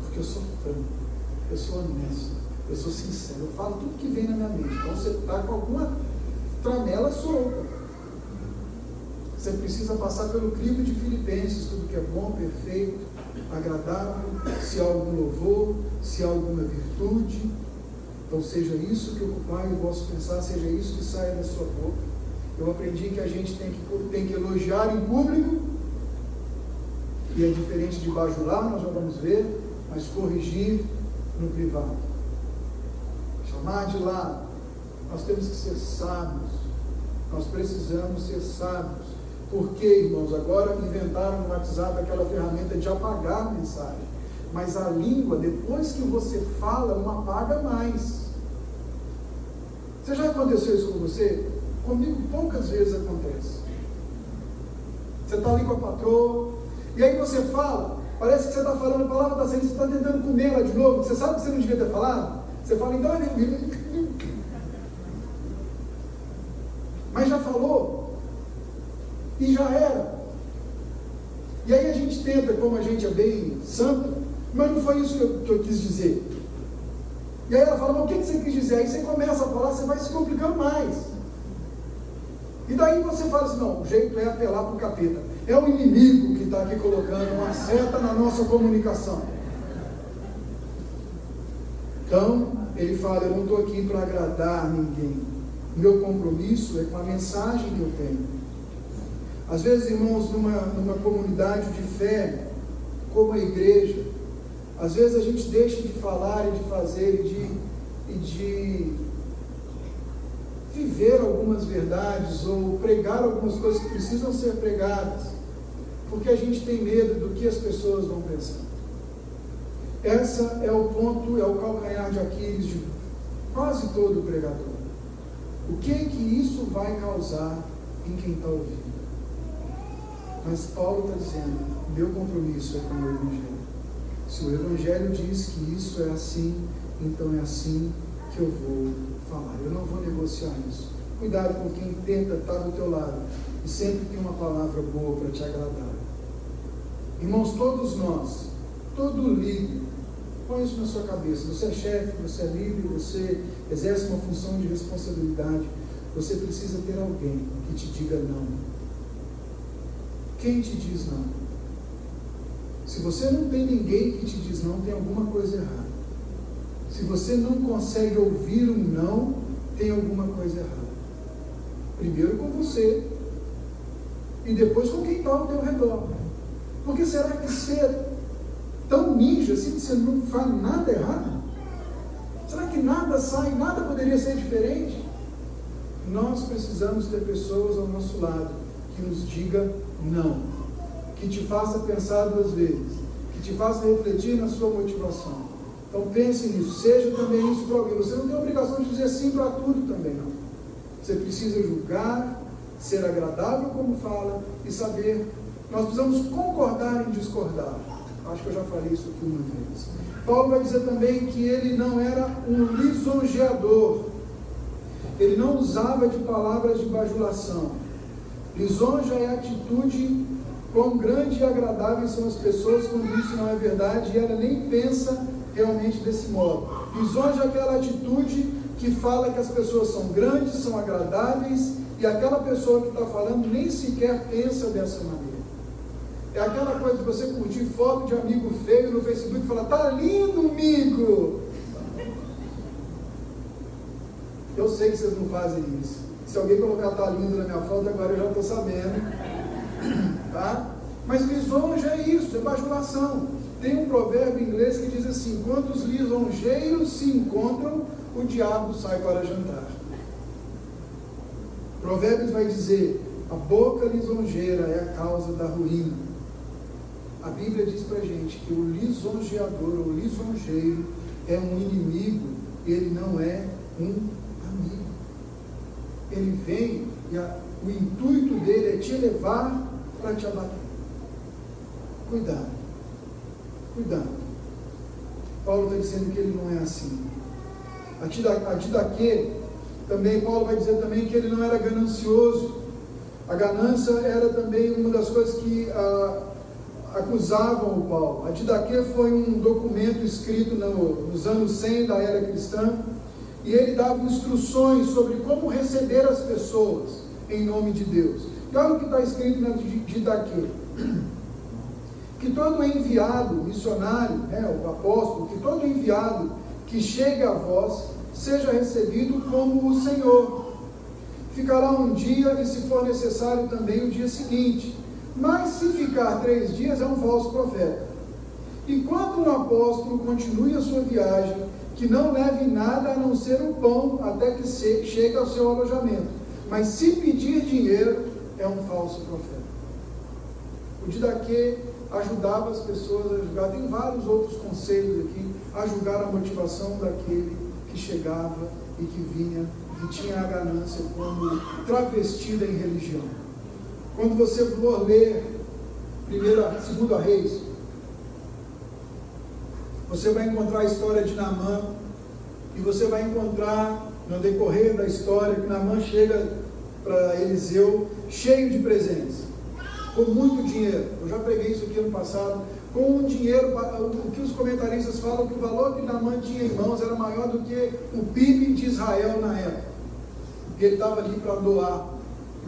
Porque eu sou franco, eu sou honesto, eu sou sincero, eu falo tudo que vem na minha mente. Então você está com alguma tramela solta. Você precisa passar pelo crivo de Filipenses: tudo que é bom, perfeito, agradável, se há algum louvor, se há alguma virtude, então seja isso que ocupar o vosso pensar, seja isso que saia da sua boca. Eu aprendi que a gente tem que elogiar em público, e é diferente de bajular, nós já vamos ver, mas corrigir no privado, chamar de lado. Nós temos que ser sábios, nós precisamos ser sábios. Porque, irmãos, agora inventaram no WhatsApp aquela ferramenta de apagar a mensagem, mas a língua, depois que você fala, não apaga mais. Você já aconteceu isso com você? Comigo poucas vezes acontece. Você está ali com a patroa, e aí você fala, parece que você está falando a palavra da gente, você está tentando comer ela de novo, você sabe que você não devia ter falado? Você fala, então, mas já falou, e já era. E aí a gente tenta, como a gente é bem santo, mas não foi isso que eu quis dizer. E aí ela fala, mas o que você quis dizer? Aí você começa a falar, você vai se complicando mais. E daí você fala assim, não, o jeito é apelar para o capeta. É o inimigo que está aqui colocando uma seta na nossa comunicação. Então, ele fala, eu não estou aqui para agradar ninguém. O meu compromisso é com a mensagem que eu tenho. Às vezes, irmãos, numa comunidade de fé, como a igreja, às vezes a gente deixa de falar e de fazer e de viver algumas verdades ou pregar algumas coisas que precisam ser pregadas, porque a gente tem medo do que as pessoas vão pensar. Esse é o ponto, é o calcanhar de Aquiles de quase todo pregador. O que isso vai causar em quem está ouvindo? Mas Paulo está dizendo, meu compromisso é com o Evangelho. Se o Evangelho diz que isso é assim, então é assim que eu vou falar. Eu não vou negociar isso. Cuidado com quem tenta estar do teu lado e sempre tem uma palavra boa para te agradar. Irmãos, todos nós, todo líder, põe isso na sua cabeça. Você é chefe, você é líder, você exerce uma função de responsabilidade. Você precisa ter alguém que te diga não. Quem te diz não? Se você não tem ninguém que te diz não, tem alguma coisa errada. Se você não consegue ouvir um não, tem alguma coisa errada. Primeiro com você e depois com quem está ao teu redor. Porque será que você é tão ninja assim que você não faz nada errado? Será que nada sai, nada poderia ser diferente? Nós precisamos ter pessoas ao nosso lado que nos diga não, que te faça pensar duas vezes, que te faça refletir na sua motivação. Então pense nisso, seja também isso para alguém. Você não tem obrigação de dizer sim para tudo também, não. Você precisa julgar, ser agradável como fala e saber. Nós precisamos concordar em discordar. Acho que eu já falei isso aqui uma vez. Paulo vai dizer também que ele não era um lisonjeador. Ele não usava de palavras de bajulação. Lisonja é atitude, quão grande e agradáveis são as pessoas quando isso não é verdade e ela nem pensa realmente desse modo. Lisonja é aquela atitude que fala que as pessoas são grandes, são agradáveis e aquela pessoa que está falando nem sequer pensa dessa maneira. É aquela coisa de você curtir foto de amigo feio no Facebook e falar, tá lindo, amigo! Eu sei que vocês não fazem isso. Se alguém colocar tá lindo na minha foto, agora eu já estou sabendo. Tá? Mas lisonja é isso, é bajulação. Tem um provérbio em inglês que diz assim, quando os lisonjeiros se encontram, o diabo sai para jantar. Provérbios vai dizer, a boca lisonjeira é a causa da ruína. A Bíblia diz para a gente que o lisonjeador ou lisonjeiro é um inimigo, ele não é um amigo. Ele vem e o intuito dele é te levar para te abater. Cuidado, cuidado. Paulo está dizendo que ele não é assim. A Didaquê, também, Paulo vai dizer também que ele não era ganancioso. A ganância era também uma das coisas que acusavam o Paulo. A Didaquê foi um documento escrito nos anos 100 da era cristã, e ele dava instruções sobre como receber as pessoas em nome de Deus. E olha o que está escrito na Didaquê. Que todo enviado, missionário, o apóstolo, que todo enviado que chegue a vós, seja recebido como o Senhor. Ficará um dia e, se for necessário, também o dia seguinte. Mas se ficar 3 dias, é um falso profeta. E quando um apóstolo continue a sua viagem, que não leve nada a não ser o pão, até que chegue ao seu alojamento. Mas se pedir dinheiro, é um falso profeta. O Didaquê ajudava as pessoas a julgar, tem vários outros conselhos aqui, a julgar a motivação daquele que chegava e que vinha, que tinha a ganância como travestida em religião. Quando você for ler 2 Reis, você vai encontrar a história de Naamã, e você vai encontrar no decorrer da história que Naamã chega para Eliseu cheio de presentes, com muito dinheiro. Eu já preguei isso aqui ano passado. Com um dinheiro, o que os comentaristas falam, que o valor que Naamã tinha em mãos era maior do que o PIB de Israel na época, porque ele estava ali para doar.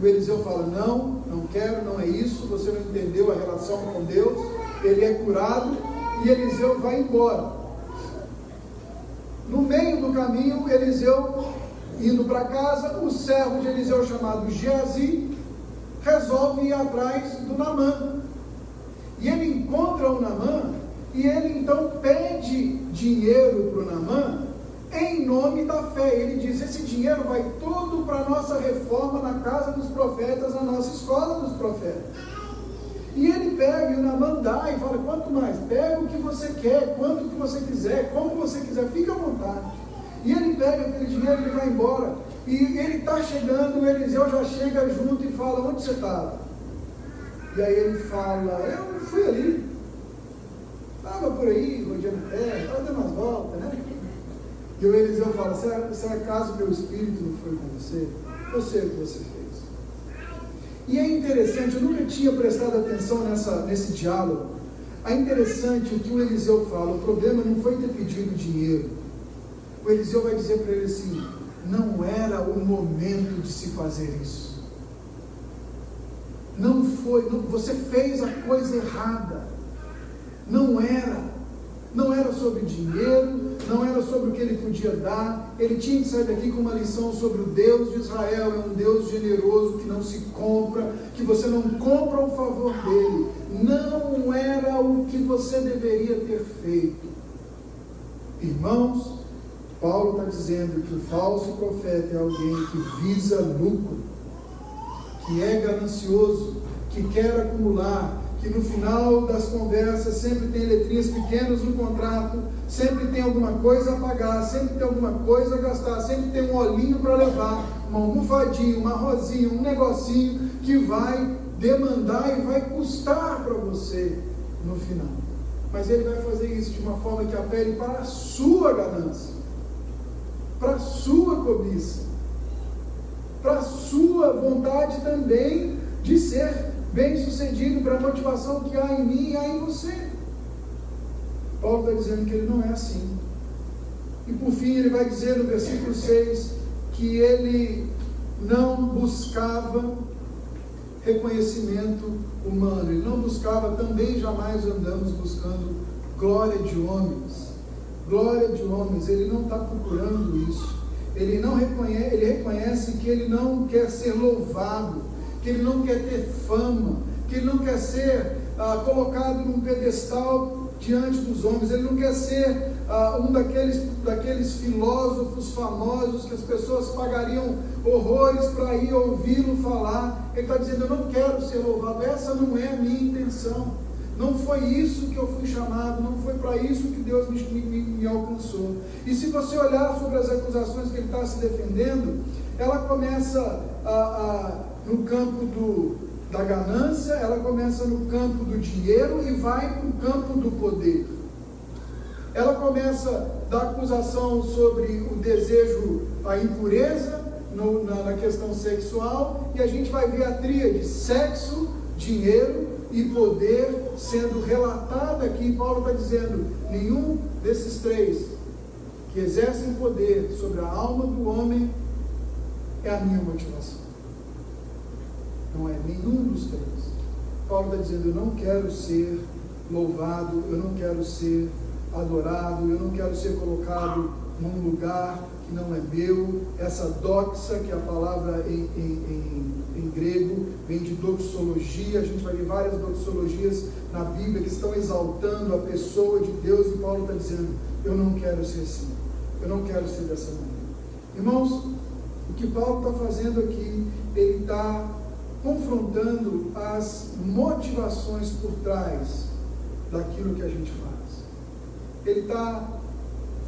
E o Eliseu fala, não quero, não é isso, você não entendeu a relação com Deus. Ele é curado e Eliseu vai embora. No meio do caminho, Eliseu indo para casa, o servo de Eliseu chamado Geazi resolve ir atrás do Naamã. E ele encontra o Naamã e ele então pede dinheiro para o Naamã em nome da fé. Ele diz: esse dinheiro vai todo para a nossa reforma na casa dos profetas, na nossa escola dos profetas. E ele pega e o Naamã dá e fala: quanto mais? Pega o que você quer, quanto que você quiser, como você quiser, fica à vontade. E ele pega aquele dinheiro e vai embora. E ele está chegando, o Eliseu já chega junto e fala: onde você estava? E aí ele fala: eu fui ali, estava por aí, rodeando a terra, estava dando umas voltas, né? E o Eliseu fala: se acaso meu espírito não foi com você, eu sei o que você fez. E é interessante, eu nunca tinha prestado atenção nesse diálogo. É interessante o que o Eliseu fala. O problema não foi ter pedido dinheiro. O Eliseu vai dizer para ele assim: não era o momento de se fazer isso. Não foi, você fez a coisa errada. Não era sobre dinheiro, não era sobre o que ele podia dar. Ele tinha que sair daqui com uma lição sobre o Deus de Israel. É um Deus generoso que não se compra, que você não compra o favor dele. Não era o que você deveria ter feito. Irmãos, Paulo está dizendo que o falso profeta é alguém que visa lucro, que é ganancioso, que quer acumular, que no final das conversas sempre tem letrinhas pequenas no contrato, sempre tem alguma coisa a pagar, sempre tem alguma coisa a gastar, sempre tem um olhinho para levar, uma almofadinha, uma rosinha, um negocinho que vai demandar e vai custar para você no final. Mas ele vai fazer isso de uma forma que apele para a sua ganância, para a sua cobiça, para a sua vontade também de ser bem-sucedido, para a motivação que há em mim e há em você. Paulo está dizendo que ele não é assim. E por fim ele vai dizer no versículo 6 que ele não buscava reconhecimento humano, ele não buscava, também jamais andamos buscando glória de homens. Glória de homens, ele não está procurando isso. Ele reconhece que ele não quer ser louvado, que ele não quer ter fama, que ele não quer ser colocado num pedestal diante dos homens. Ele não quer ser um daqueles filósofos famosos que as pessoas pagariam horrores para ir ouvi-lo falar. Ele está dizendo: eu não quero ser louvado, essa não é a minha intenção. Não foi isso que eu fui chamado, não foi para isso que Deus me alcançou. E se você olhar sobre as acusações que ele está se defendendo, ela começa no campo da ganância, ela começa no campo do dinheiro e vai para o campo do poder. Ela começa da acusação sobre o desejo, a impureza na questão sexual, e a gente vai ver a tríade sexo, dinheiro e poder sendo relatada aqui. Paulo está dizendo: nenhum desses três que exercem poder sobre a alma do homem é a minha motivação. Não é nenhum dos três. Paulo está dizendo: eu não quero ser louvado, eu não quero ser adorado, eu não quero ser colocado num lugar que não é meu. Essa doxa, que é a palavra em grego, vem de doxologia. A gente vai ver várias doxologias na Bíblia que estão exaltando a pessoa de Deus, e Paulo está dizendo: eu não quero ser assim, eu não quero ser dessa maneira. Irmãos, o que Paulo está fazendo aqui, ele está confrontando as motivações por trás daquilo que a gente faz. Ele está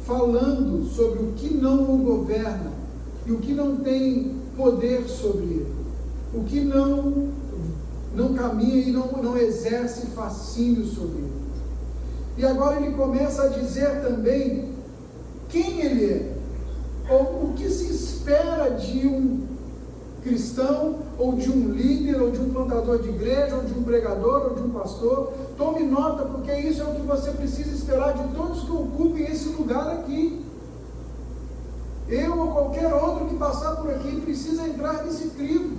falando sobre o que não o governa e o que não tem poder sobre ele, o que não caminha e não exerce fascínio sobre ele. E agora ele começa a dizer também quem ele é, ou o que se espera de um cristão, ou de um líder, ou de um plantador de igreja, ou de um pregador, ou de um pastor. Tome nota, porque isso é o que você precisa esperar de todos que ocupem esse lugar aqui. Eu ou qualquer outro que passar por aqui precisa entrar nesse crivo.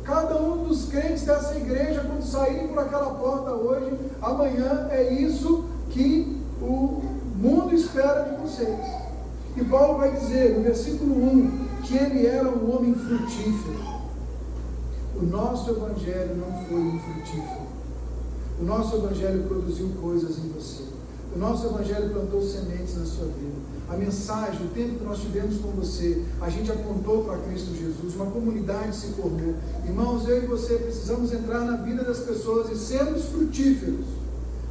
Cada um dos crentes dessa igreja, quando saírem por aquela porta hoje, amanhã, é isso que o mundo espera de vocês. E Paulo vai dizer, no versículo 1, que ele era um homem frutífero. O nosso evangelho não foi infrutífero. O nosso evangelho produziu coisas em você. O nosso evangelho plantou sementes na sua vida. A mensagem, o tempo que nós tivemos com você, a gente apontou para Cristo Jesus, uma comunidade se formou. Irmãos, eu e você precisamos entrar na vida das pessoas e sermos frutíferos.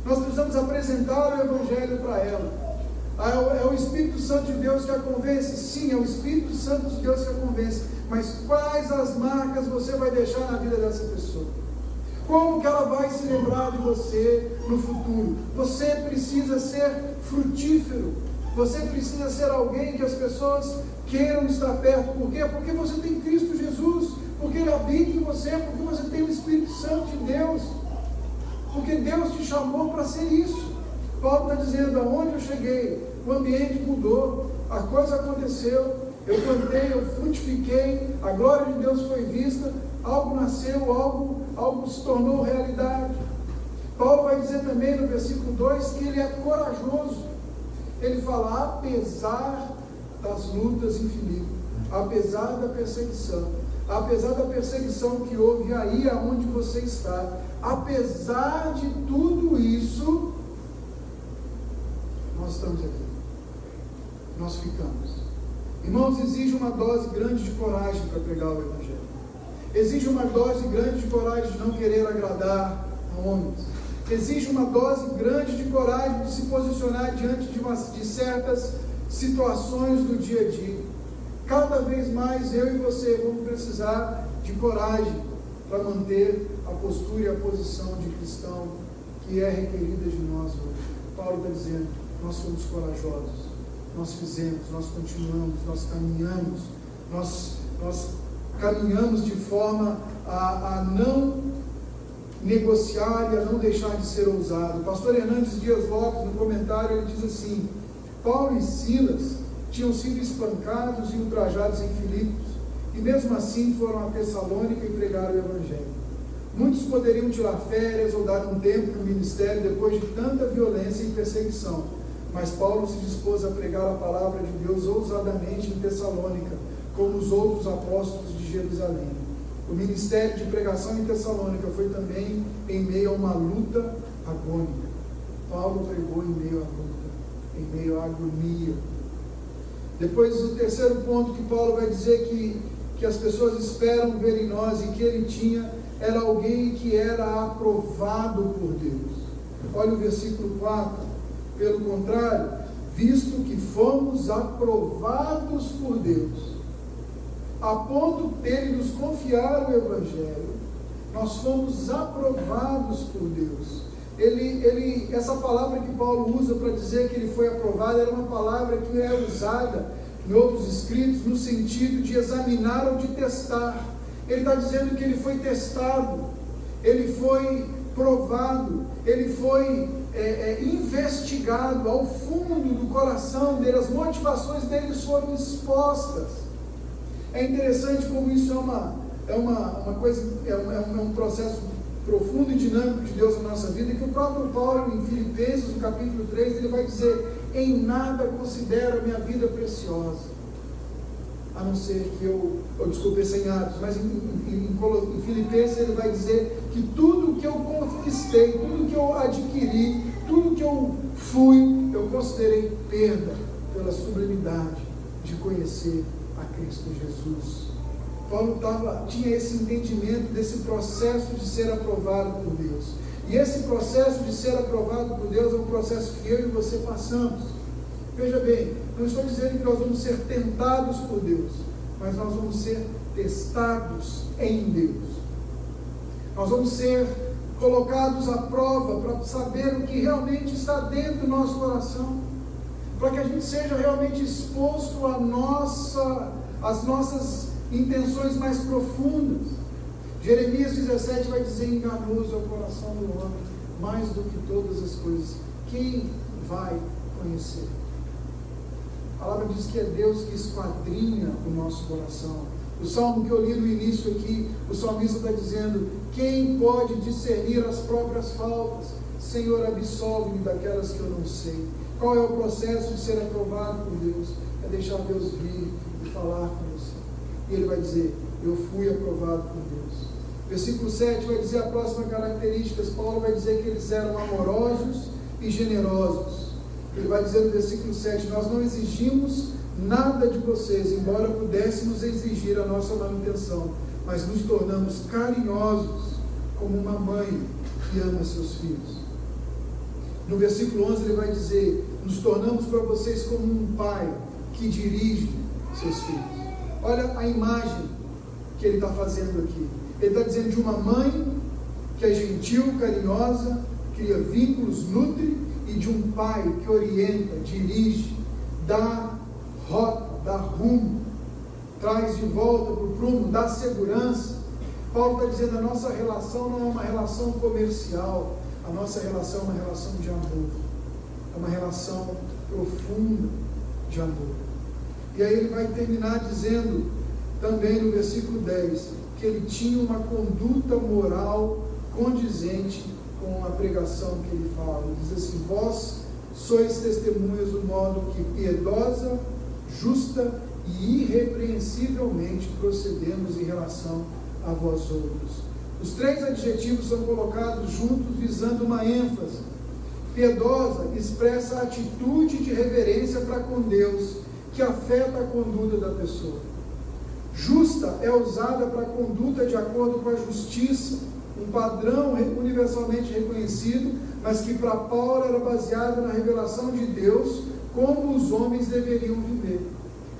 Nós precisamos apresentar o evangelho para ela. É o Espírito Santo de Deus que a convence? Sim, é o Espírito Santo de Deus que a convence. Mas quais as marcas você vai deixar na vida dessa pessoa? Como que ela vai se lembrar de você no futuro? Você precisa ser frutífero. Você precisa ser alguém que as pessoas queiram estar perto. Por quê? Porque você tem Cristo Jesus. Porque Ele habita em você. Porque você tem o Espírito Santo de Deus. Porque Deus te chamou para ser isso. Paulo está dizendo, aonde eu cheguei, o ambiente mudou, a coisa aconteceu, eu plantei, eu frutifiquei, a glória de Deus foi vista, algo nasceu, algo se tornou realidade. Paulo vai dizer também no versículo 2 que ele é corajoso. Ele fala, apesar das lutas em Filipe, apesar da perseguição que houve aí aonde você está, apesar de tudo isso, nós estamos aqui, nós ficamos. Irmãos, exige uma dose grande de coragem para pregar o Evangelho. Exige uma dose grande de coragem de não querer agradar a homens. Exige uma dose grande de coragem de se posicionar diante de certas situações do dia a dia. Cada vez mais eu e você vamos precisar de coragem para manter a postura e a posição de cristão que é requerida de nós hoje. Paulo está dizendo, nós somos corajosos, nós fizemos, nós continuamos, nós caminhamos, nós caminhamos de forma a não negociar e a não deixar de ser ousado. O pastor Hernandes Dias Lopes, no comentário, ele diz assim, Paulo e Silas tinham sido espancados e ultrajados em Filipos, e mesmo assim foram a Tessalônica e pregaram o Evangelho. Muitos poderiam tirar férias ou dar um tempo no ministério depois de tanta violência e perseguição, mas Paulo se dispôs a pregar a palavra de Deus ousadamente em Tessalônica, como os outros apóstolos de Jerusalém. O ministério de pregação em Tessalônica foi também em meio a uma luta agônica. Paulo pregou em meio à luta, em meio à agonia. Depois, o terceiro ponto que Paulo vai dizer que as pessoas esperam ver em nós e que ele tinha, era alguém que era aprovado por Deus. Olha o versículo 4. Pelo contrário, visto que fomos aprovados por Deus, a ponto dele nos confiar o Evangelho, nós fomos aprovados por Deus. Essa palavra que Paulo usa para dizer que ele foi aprovado, era uma palavra que é usada em outros escritos no sentido de examinar ou de testar. Ele está dizendo que ele foi testado, ele foi provado, ele foi investigado ao fundo do coração dele, as motivações deles foram expostas. É interessante como isso é um processo profundo e dinâmico de Deus na nossa vida, que o próprio Paulo, em Filipenses, no capítulo 3, ele vai dizer, em nada considero a minha vida preciosa, a não ser que sem Atos, mas em Filipenses ele vai dizer que tudo que eu conquistei, tudo que eu adquiri, tudo que eu fui, eu considerei perda pela sublimidade de conhecer a Cristo Jesus. Paulo tinha esse entendimento desse processo de ser aprovado por Deus. E esse processo de ser aprovado por Deus é um processo que eu e você passamos. Veja bem, não estou dizendo que nós vamos ser tentados por Deus, mas nós vamos ser testados em Deus. Nós vamos ser colocados à prova para saber o que realmente está dentro do nosso coração, para que a gente seja realmente exposto às nossas intenções mais profundas. Jeremias 17 vai dizer, enganoso é o coração do homem, mais do que todas as coisas. Quem vai conhecer? A palavra diz que é Deus que esquadrinha o nosso coração. O salmo que eu li no início aqui, o salmista está dizendo, quem pode discernir as próprias faltas? Senhor, absolve-me daquelas que eu não sei. Qual é o processo de ser aprovado por Deus? É deixar Deus vir e falar com você. E ele vai dizer, eu fui aprovado por Deus. Versículo 7 vai dizer a próxima característica. Paulo vai dizer que eles eram amorosos e generosos. Ele vai dizer no versículo 7, nós não exigimos nada de vocês, embora pudéssemos exigir a nossa manutenção, mas nos tornamos carinhosos como uma mãe que ama seus filhos. No versículo 11 ele vai dizer, nos tornamos para vocês como um pai que dirige seus filhos. Olha a imagem que ele está fazendo aqui. Ele está dizendo de uma mãe que é gentil, carinhosa, cria vínculos, nutre, e de um pai que orienta, dirige, dá rota, dá rumo, traz de volta para o prumo, dá segurança. Paulo está dizendo, a nossa relação não é uma relação comercial, a nossa relação é uma relação de amor, é uma relação profunda de amor. E aí ele vai terminar dizendo, também no versículo 10, que ele tinha uma conduta moral condizente com a pregação que ele fala. Ele diz assim, vós sois testemunhas do modo que piedosa, justa e irrepreensivelmente procedemos em relação a vós outros. Os 3 adjetivos são colocados juntos visando uma ênfase. Piedosa expressa a atitude de reverência para com Deus, que afeta a conduta da pessoa. Justa é usada para a conduta de acordo com a justiça, um padrão universalmente reconhecido, mas que para Paulo era baseado na revelação de Deus, como os homens deveriam viver.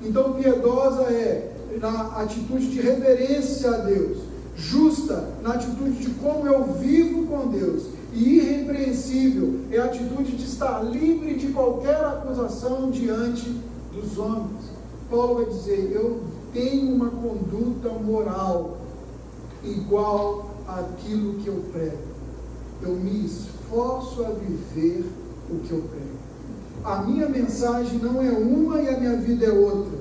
Então, piedosa é na atitude de reverência a Deus, justa na atitude de como eu vivo com Deus, e irrepreensível é a atitude de estar livre de qualquer acusação diante dos homens. Paulo vai dizer, eu tenho uma conduta moral igual àquilo que eu prego. Eu me esforço a viver o que eu prego. A minha mensagem não é uma e a minha vida é outra.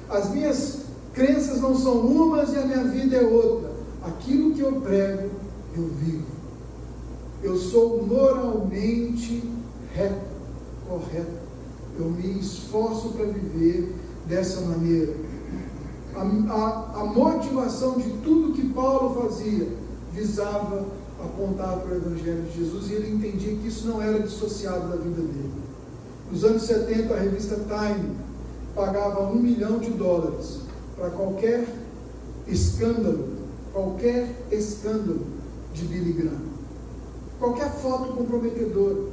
As minhas crenças não são umas e a minha vida é outra. Aquilo que eu prego, eu vivo. Eu sou moralmente reto, correto. Eu me esforço para viver dessa maneira. A motivação de tudo que Paulo fazia visava apontar para o Evangelho de Jesus, e ele entendia que isso não era dissociado da vida dele. Nos anos 70, a revista Time pagava $1 milhão para qualquer escândalo de Billy Graham. Qualquer foto comprometedora,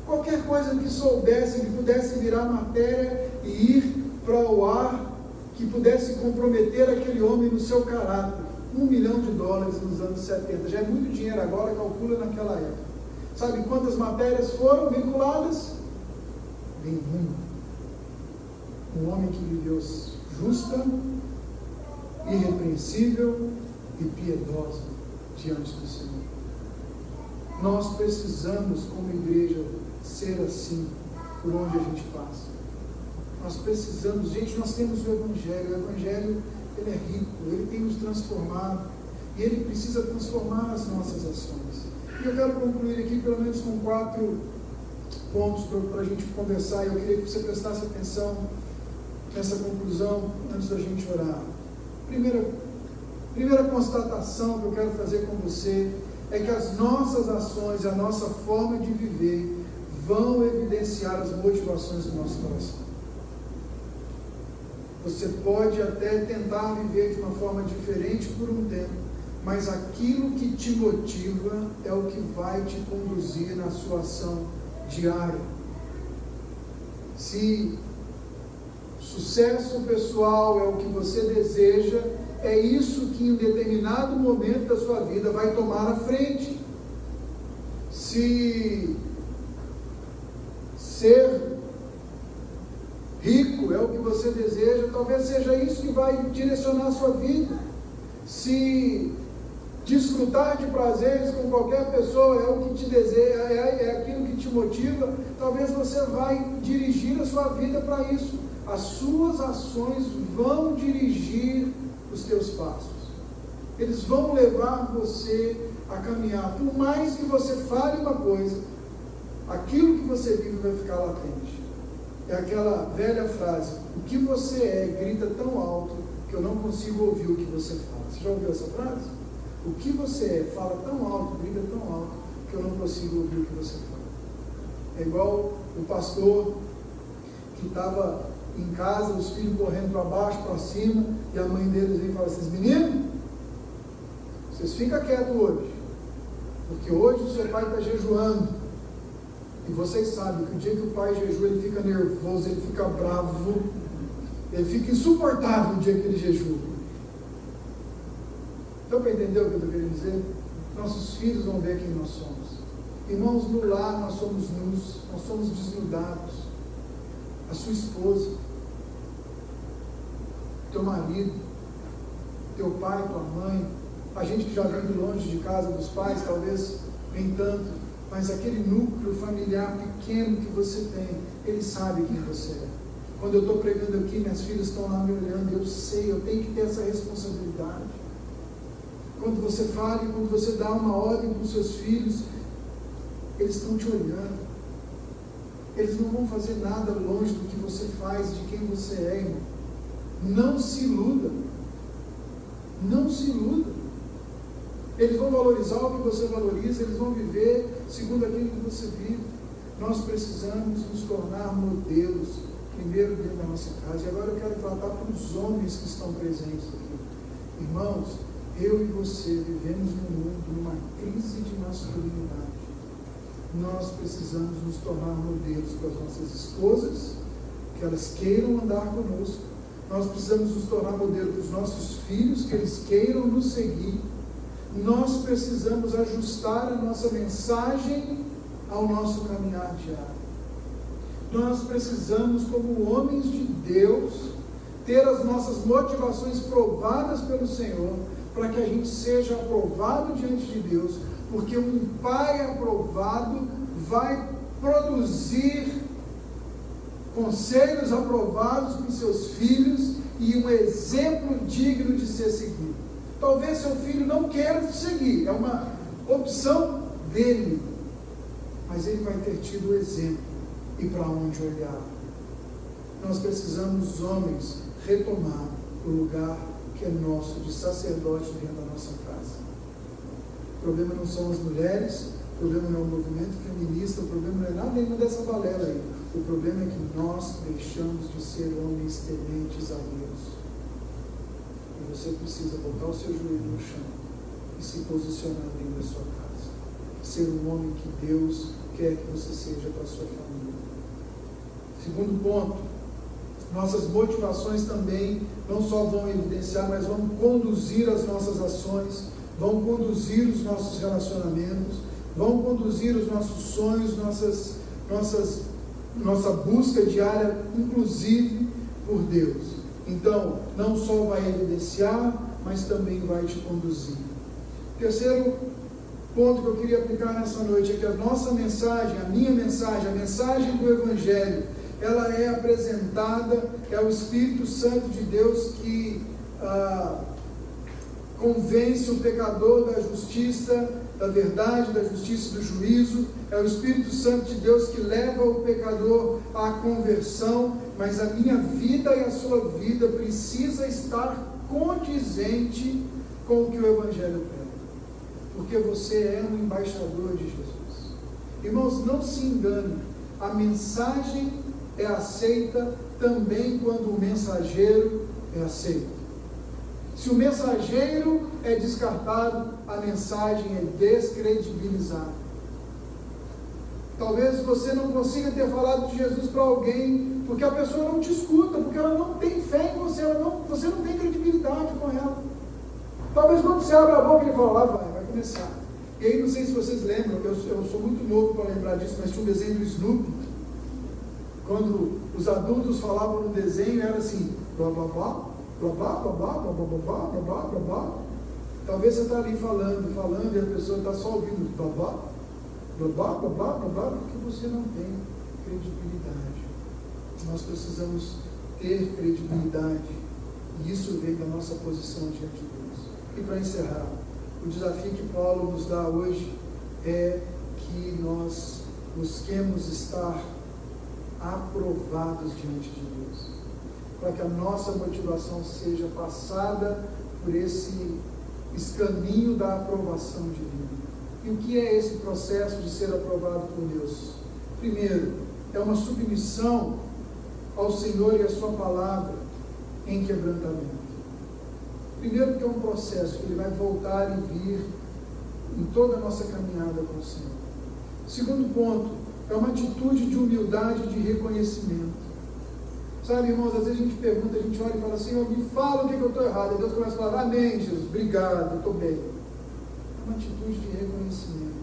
qualquer coisa que soubesse, que pudesse virar matéria e ir para o ar, que pudesse comprometer aquele homem no seu caráter. $1 milhão nos anos 70, já é muito dinheiro agora, calcula naquela época. Sabe quantas matérias foram vinculadas? Nenhuma. Um homem que viveu justa, irrepreensível e piedosa diante do Senhor. Nós precisamos, como igreja, ser assim por onde a gente passa. Nós precisamos, gente, nós temos o Evangelho ele é rico, ele tem nos transformado, e ele precisa transformar as nossas ações. E eu quero concluir aqui pelo menos com 4 pontos para a gente conversar, e eu queria que você prestasse atenção nessa conclusão antes da gente orar. Primeira constatação que eu quero fazer com você é que as nossas ações, a nossa forma de viver vão evidenciar as motivações do nosso coração. Você pode até tentar viver de uma forma diferente por um tempo, mas aquilo que te motiva é o que vai te conduzir na sua ação diária. Se sucesso pessoal é o que você deseja, é isso que em determinado momento da sua vida vai tomar a frente. Se ser rico é o que você deseja, talvez seja isso que vai direcionar a sua vida. Se desfrutar de prazeres com qualquer pessoa é o que te deseja, é aquilo que te motiva, talvez você vai dirigir a sua vida para isso. As suas ações vão dirigir os teus passos. Eles vão levar você a caminhar. Por mais que você fale uma coisa, aquilo que você vive vai ficar latente. É aquela velha frase: o que você é grita tão alto que eu não consigo ouvir o que você fala. Você já ouviu essa frase? O que você é fala tão alto, grita tão alto que eu não consigo ouvir o que você fala. É igual o pastor que estava em casa, os filhos correndo para baixo, para cima, e a mãe deles vem e fala assim: meninos, vocês ficam quietos hoje, porque hoje o seu pai está jejuando. E vocês sabem que o dia que o pai jejua, ele fica nervoso, ele fica bravo, ele fica insuportável o dia que ele jejua. Deu para entender o que eu estou querendo dizer? Nossos filhos vão ver quem nós somos. Irmãos, no lar nós somos nus, nós somos desnudados. A sua esposa, teu marido, teu pai, tua mãe, a gente que já vem de longe de casa dos pais, talvez nem tanto, mas aquele núcleo familiar pequeno que você tem, ele sabe quem você é. Quando eu estou pregando aqui, minhas filhas estão lá me olhando, eu sei, eu tenho que ter essa responsabilidade. Quando você fala e quando você dá uma ordem para os seus filhos, eles estão te olhando. Eles não vão fazer nada longe do que você faz, de quem você é, irmão. Não se iluda. Não se iluda. Eles vão valorizar o que você valoriza, eles vão viver segundo aquilo que você vive. Nós precisamos nos tornar modelos, primeiro dentro da nossa casa. E agora eu quero tratar para os homens que estão presentes aqui. Irmãos, eu e você vivemos num mundo, numa crise de masculinidade. Nós precisamos nos tornar modelos para as nossas esposas, que elas queiram andar conosco. Nós precisamos nos tornar modelos para os nossos filhos, que eles queiram nos seguir. Nós precisamos ajustar a nossa mensagem ao nosso caminhar diário. Nós precisamos, como homens de Deus, ter as nossas motivações provadas pelo Senhor, para que a gente seja aprovado diante de Deus, porque um pai aprovado vai produzir conselhos aprovados para os seus filhos e um exemplo digno de ser seguido. Talvez seu filho não queira te seguir, é uma opção dele, mas ele vai ter tido o exemplo e para onde olhar. Nós precisamos, homens, retomar o lugar que é nosso, de sacerdote dentro da nossa casa. O problema não são as mulheres, o problema não é o movimento feminista, o problema não é nada nenhuma dessa balela aí. O problema é que nós deixamos de ser homens tementes a Deus. E você precisa botar o seu joelho no chão e se posicionar dentro da sua casa. Ser um homem que Deus quer que você seja para a sua família. Segundo ponto, nossas motivações também não só vão evidenciar, mas vão conduzir as nossas ações, vão conduzir os nossos relacionamentos, vão conduzir os nossos sonhos, nossa busca diária, inclusive por Deus. Então, não só vai evidenciar, mas também vai te conduzir. Terceiro ponto que eu queria aplicar nessa noite é que a nossa mensagem, a minha mensagem, a mensagem do Evangelho, ela é apresentada, é o Espírito Santo de Deus que convence o pecador da justiça, da verdade, da justiça e do juízo. É o Espírito Santo de Deus que leva o pecador à conversão, mas a minha vida e a sua vida precisa estar condizente com o que o Evangelho prega, porque você é um embaixador de Jesus. Irmãos, não se engane, a mensagem é aceita também quando o mensageiro é aceito. Se o mensageiro é descartado, a mensagem é descredibilizada. Talvez você não consiga ter falado de Jesus para alguém, porque a pessoa não te escuta, porque ela não tem fé em você, você não tem credibilidade com ela. Talvez quando você abre a boca ele fala, lá vai começar. E aí, não sei se vocês lembram, eu sou muito novo para lembrar disso, mas tinha um desenho do Snoopy. Quando os adultos falavam no desenho, era assim, blá blá blá, blá blá blá blá blá blá blá blá blá blá blá. Talvez você está ali falando e a pessoa está só ouvindo blá blá blá blá blá blá blá blá, porque você não tem credibilidade. Nós precisamos ter credibilidade, e isso vem da nossa posição diante de Deus. E para encerrar, o desafio que Paulo nos dá hoje é que nós busquemos estar aprovados diante de Deus, para que a nossa motivação seja passada por esse caminho da aprovação divina. E o que é esse processo de ser aprovado por Deus? Primeiro, é uma submissão ao Senhor e à sua palavra em quebrantamento. Primeiro, que é um processo que ele vai voltar e vir em toda a nossa caminhada com o Senhor. Segundo ponto, é uma atitude de humildade e de reconhecimento. Sabe, irmãos, às vezes a gente pergunta, a gente olha e fala, Senhor, me fala o que eu estou errado. E Deus começa a falar, amém, Jesus, obrigado, eu estou bem. É uma atitude de reconhecimento,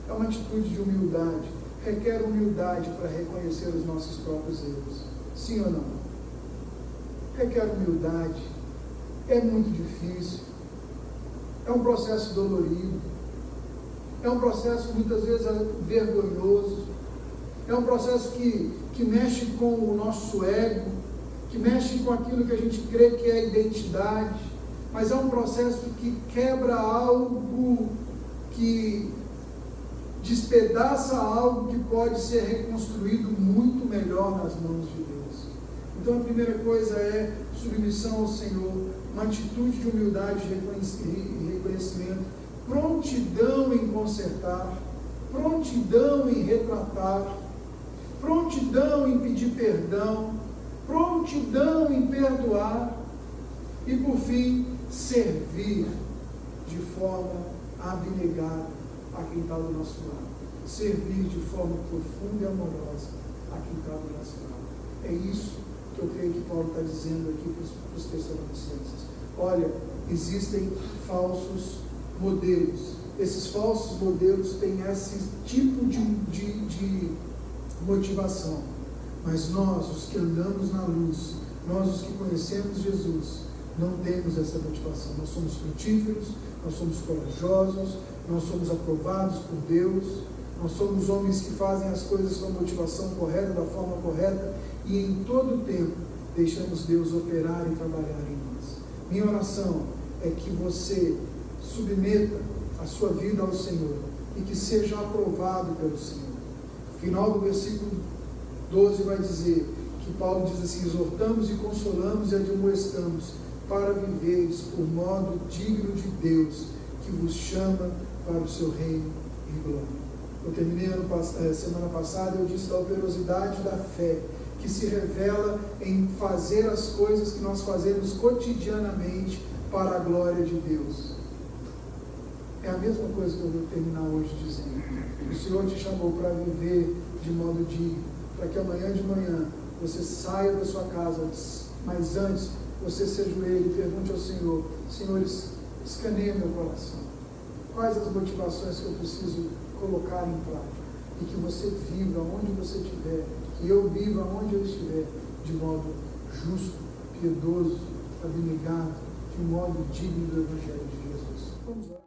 é uma atitude de humildade. Requer humildade para reconhecer os nossos próprios erros. Sim ou não? Requer humildade. É muito difícil. É um processo dolorido. É um processo muitas vezes vergonhoso. É um processo que mexe com o nosso ego, que mexe com aquilo que a gente crê que é a identidade, mas é um processo que quebra algo, que despedaça algo que pode ser reconstruído muito melhor nas mãos de Deus. Então a primeira coisa é submissão ao Senhor, uma atitude de humildade e reconhecimento, prontidão em consertar, prontidão em retratar, prontidão em pedir perdão, prontidão em perdoar e, por fim, servir de forma abnegada a quem está do nosso lado. Servir de forma profunda e amorosa a quem está do nosso lado. É isso que eu creio que Paulo está dizendo aqui para os Tessalonicenses. Olha, existem falsos modelos. Esses falsos modelos têm esse tipo de motivação. Mas nós, os que andamos na luz, nós, os que conhecemos Jesus, não temos essa motivação. Nós somos frutíferos, nós somos corajosos, nós somos aprovados por Deus, nós somos homens que fazem as coisas com a motivação correta, da forma correta, e em todo o tempo deixamos Deus operar e trabalhar em nós. Minha oração é que você submeta a sua vida ao Senhor e que seja aprovado pelo Senhor. No final do versículo 12 vai dizer que Paulo diz assim: exortamos e consolamos e admoestamos para viveres por modo digno de Deus, que vos chama para o seu reino e glória. Eu terminei semana passada, eu disse da operosidade da fé, que se revela em fazer as coisas que nós fazemos cotidianamente para a glória de Deus. É a mesma coisa que eu vou terminar hoje dizendo. O Senhor te chamou para viver de modo digno, para que amanhã de manhã você saia da sua casa, mas antes você se ajoelhe e pergunte ao Senhor: Senhor, escaneia meu coração. Quais as motivações que eu preciso colocar em prática? E que você viva onde você estiver, que eu viva onde eu estiver, de modo justo, piedoso, abnegado, de modo digno do Evangelho de Jesus. Vamos lá.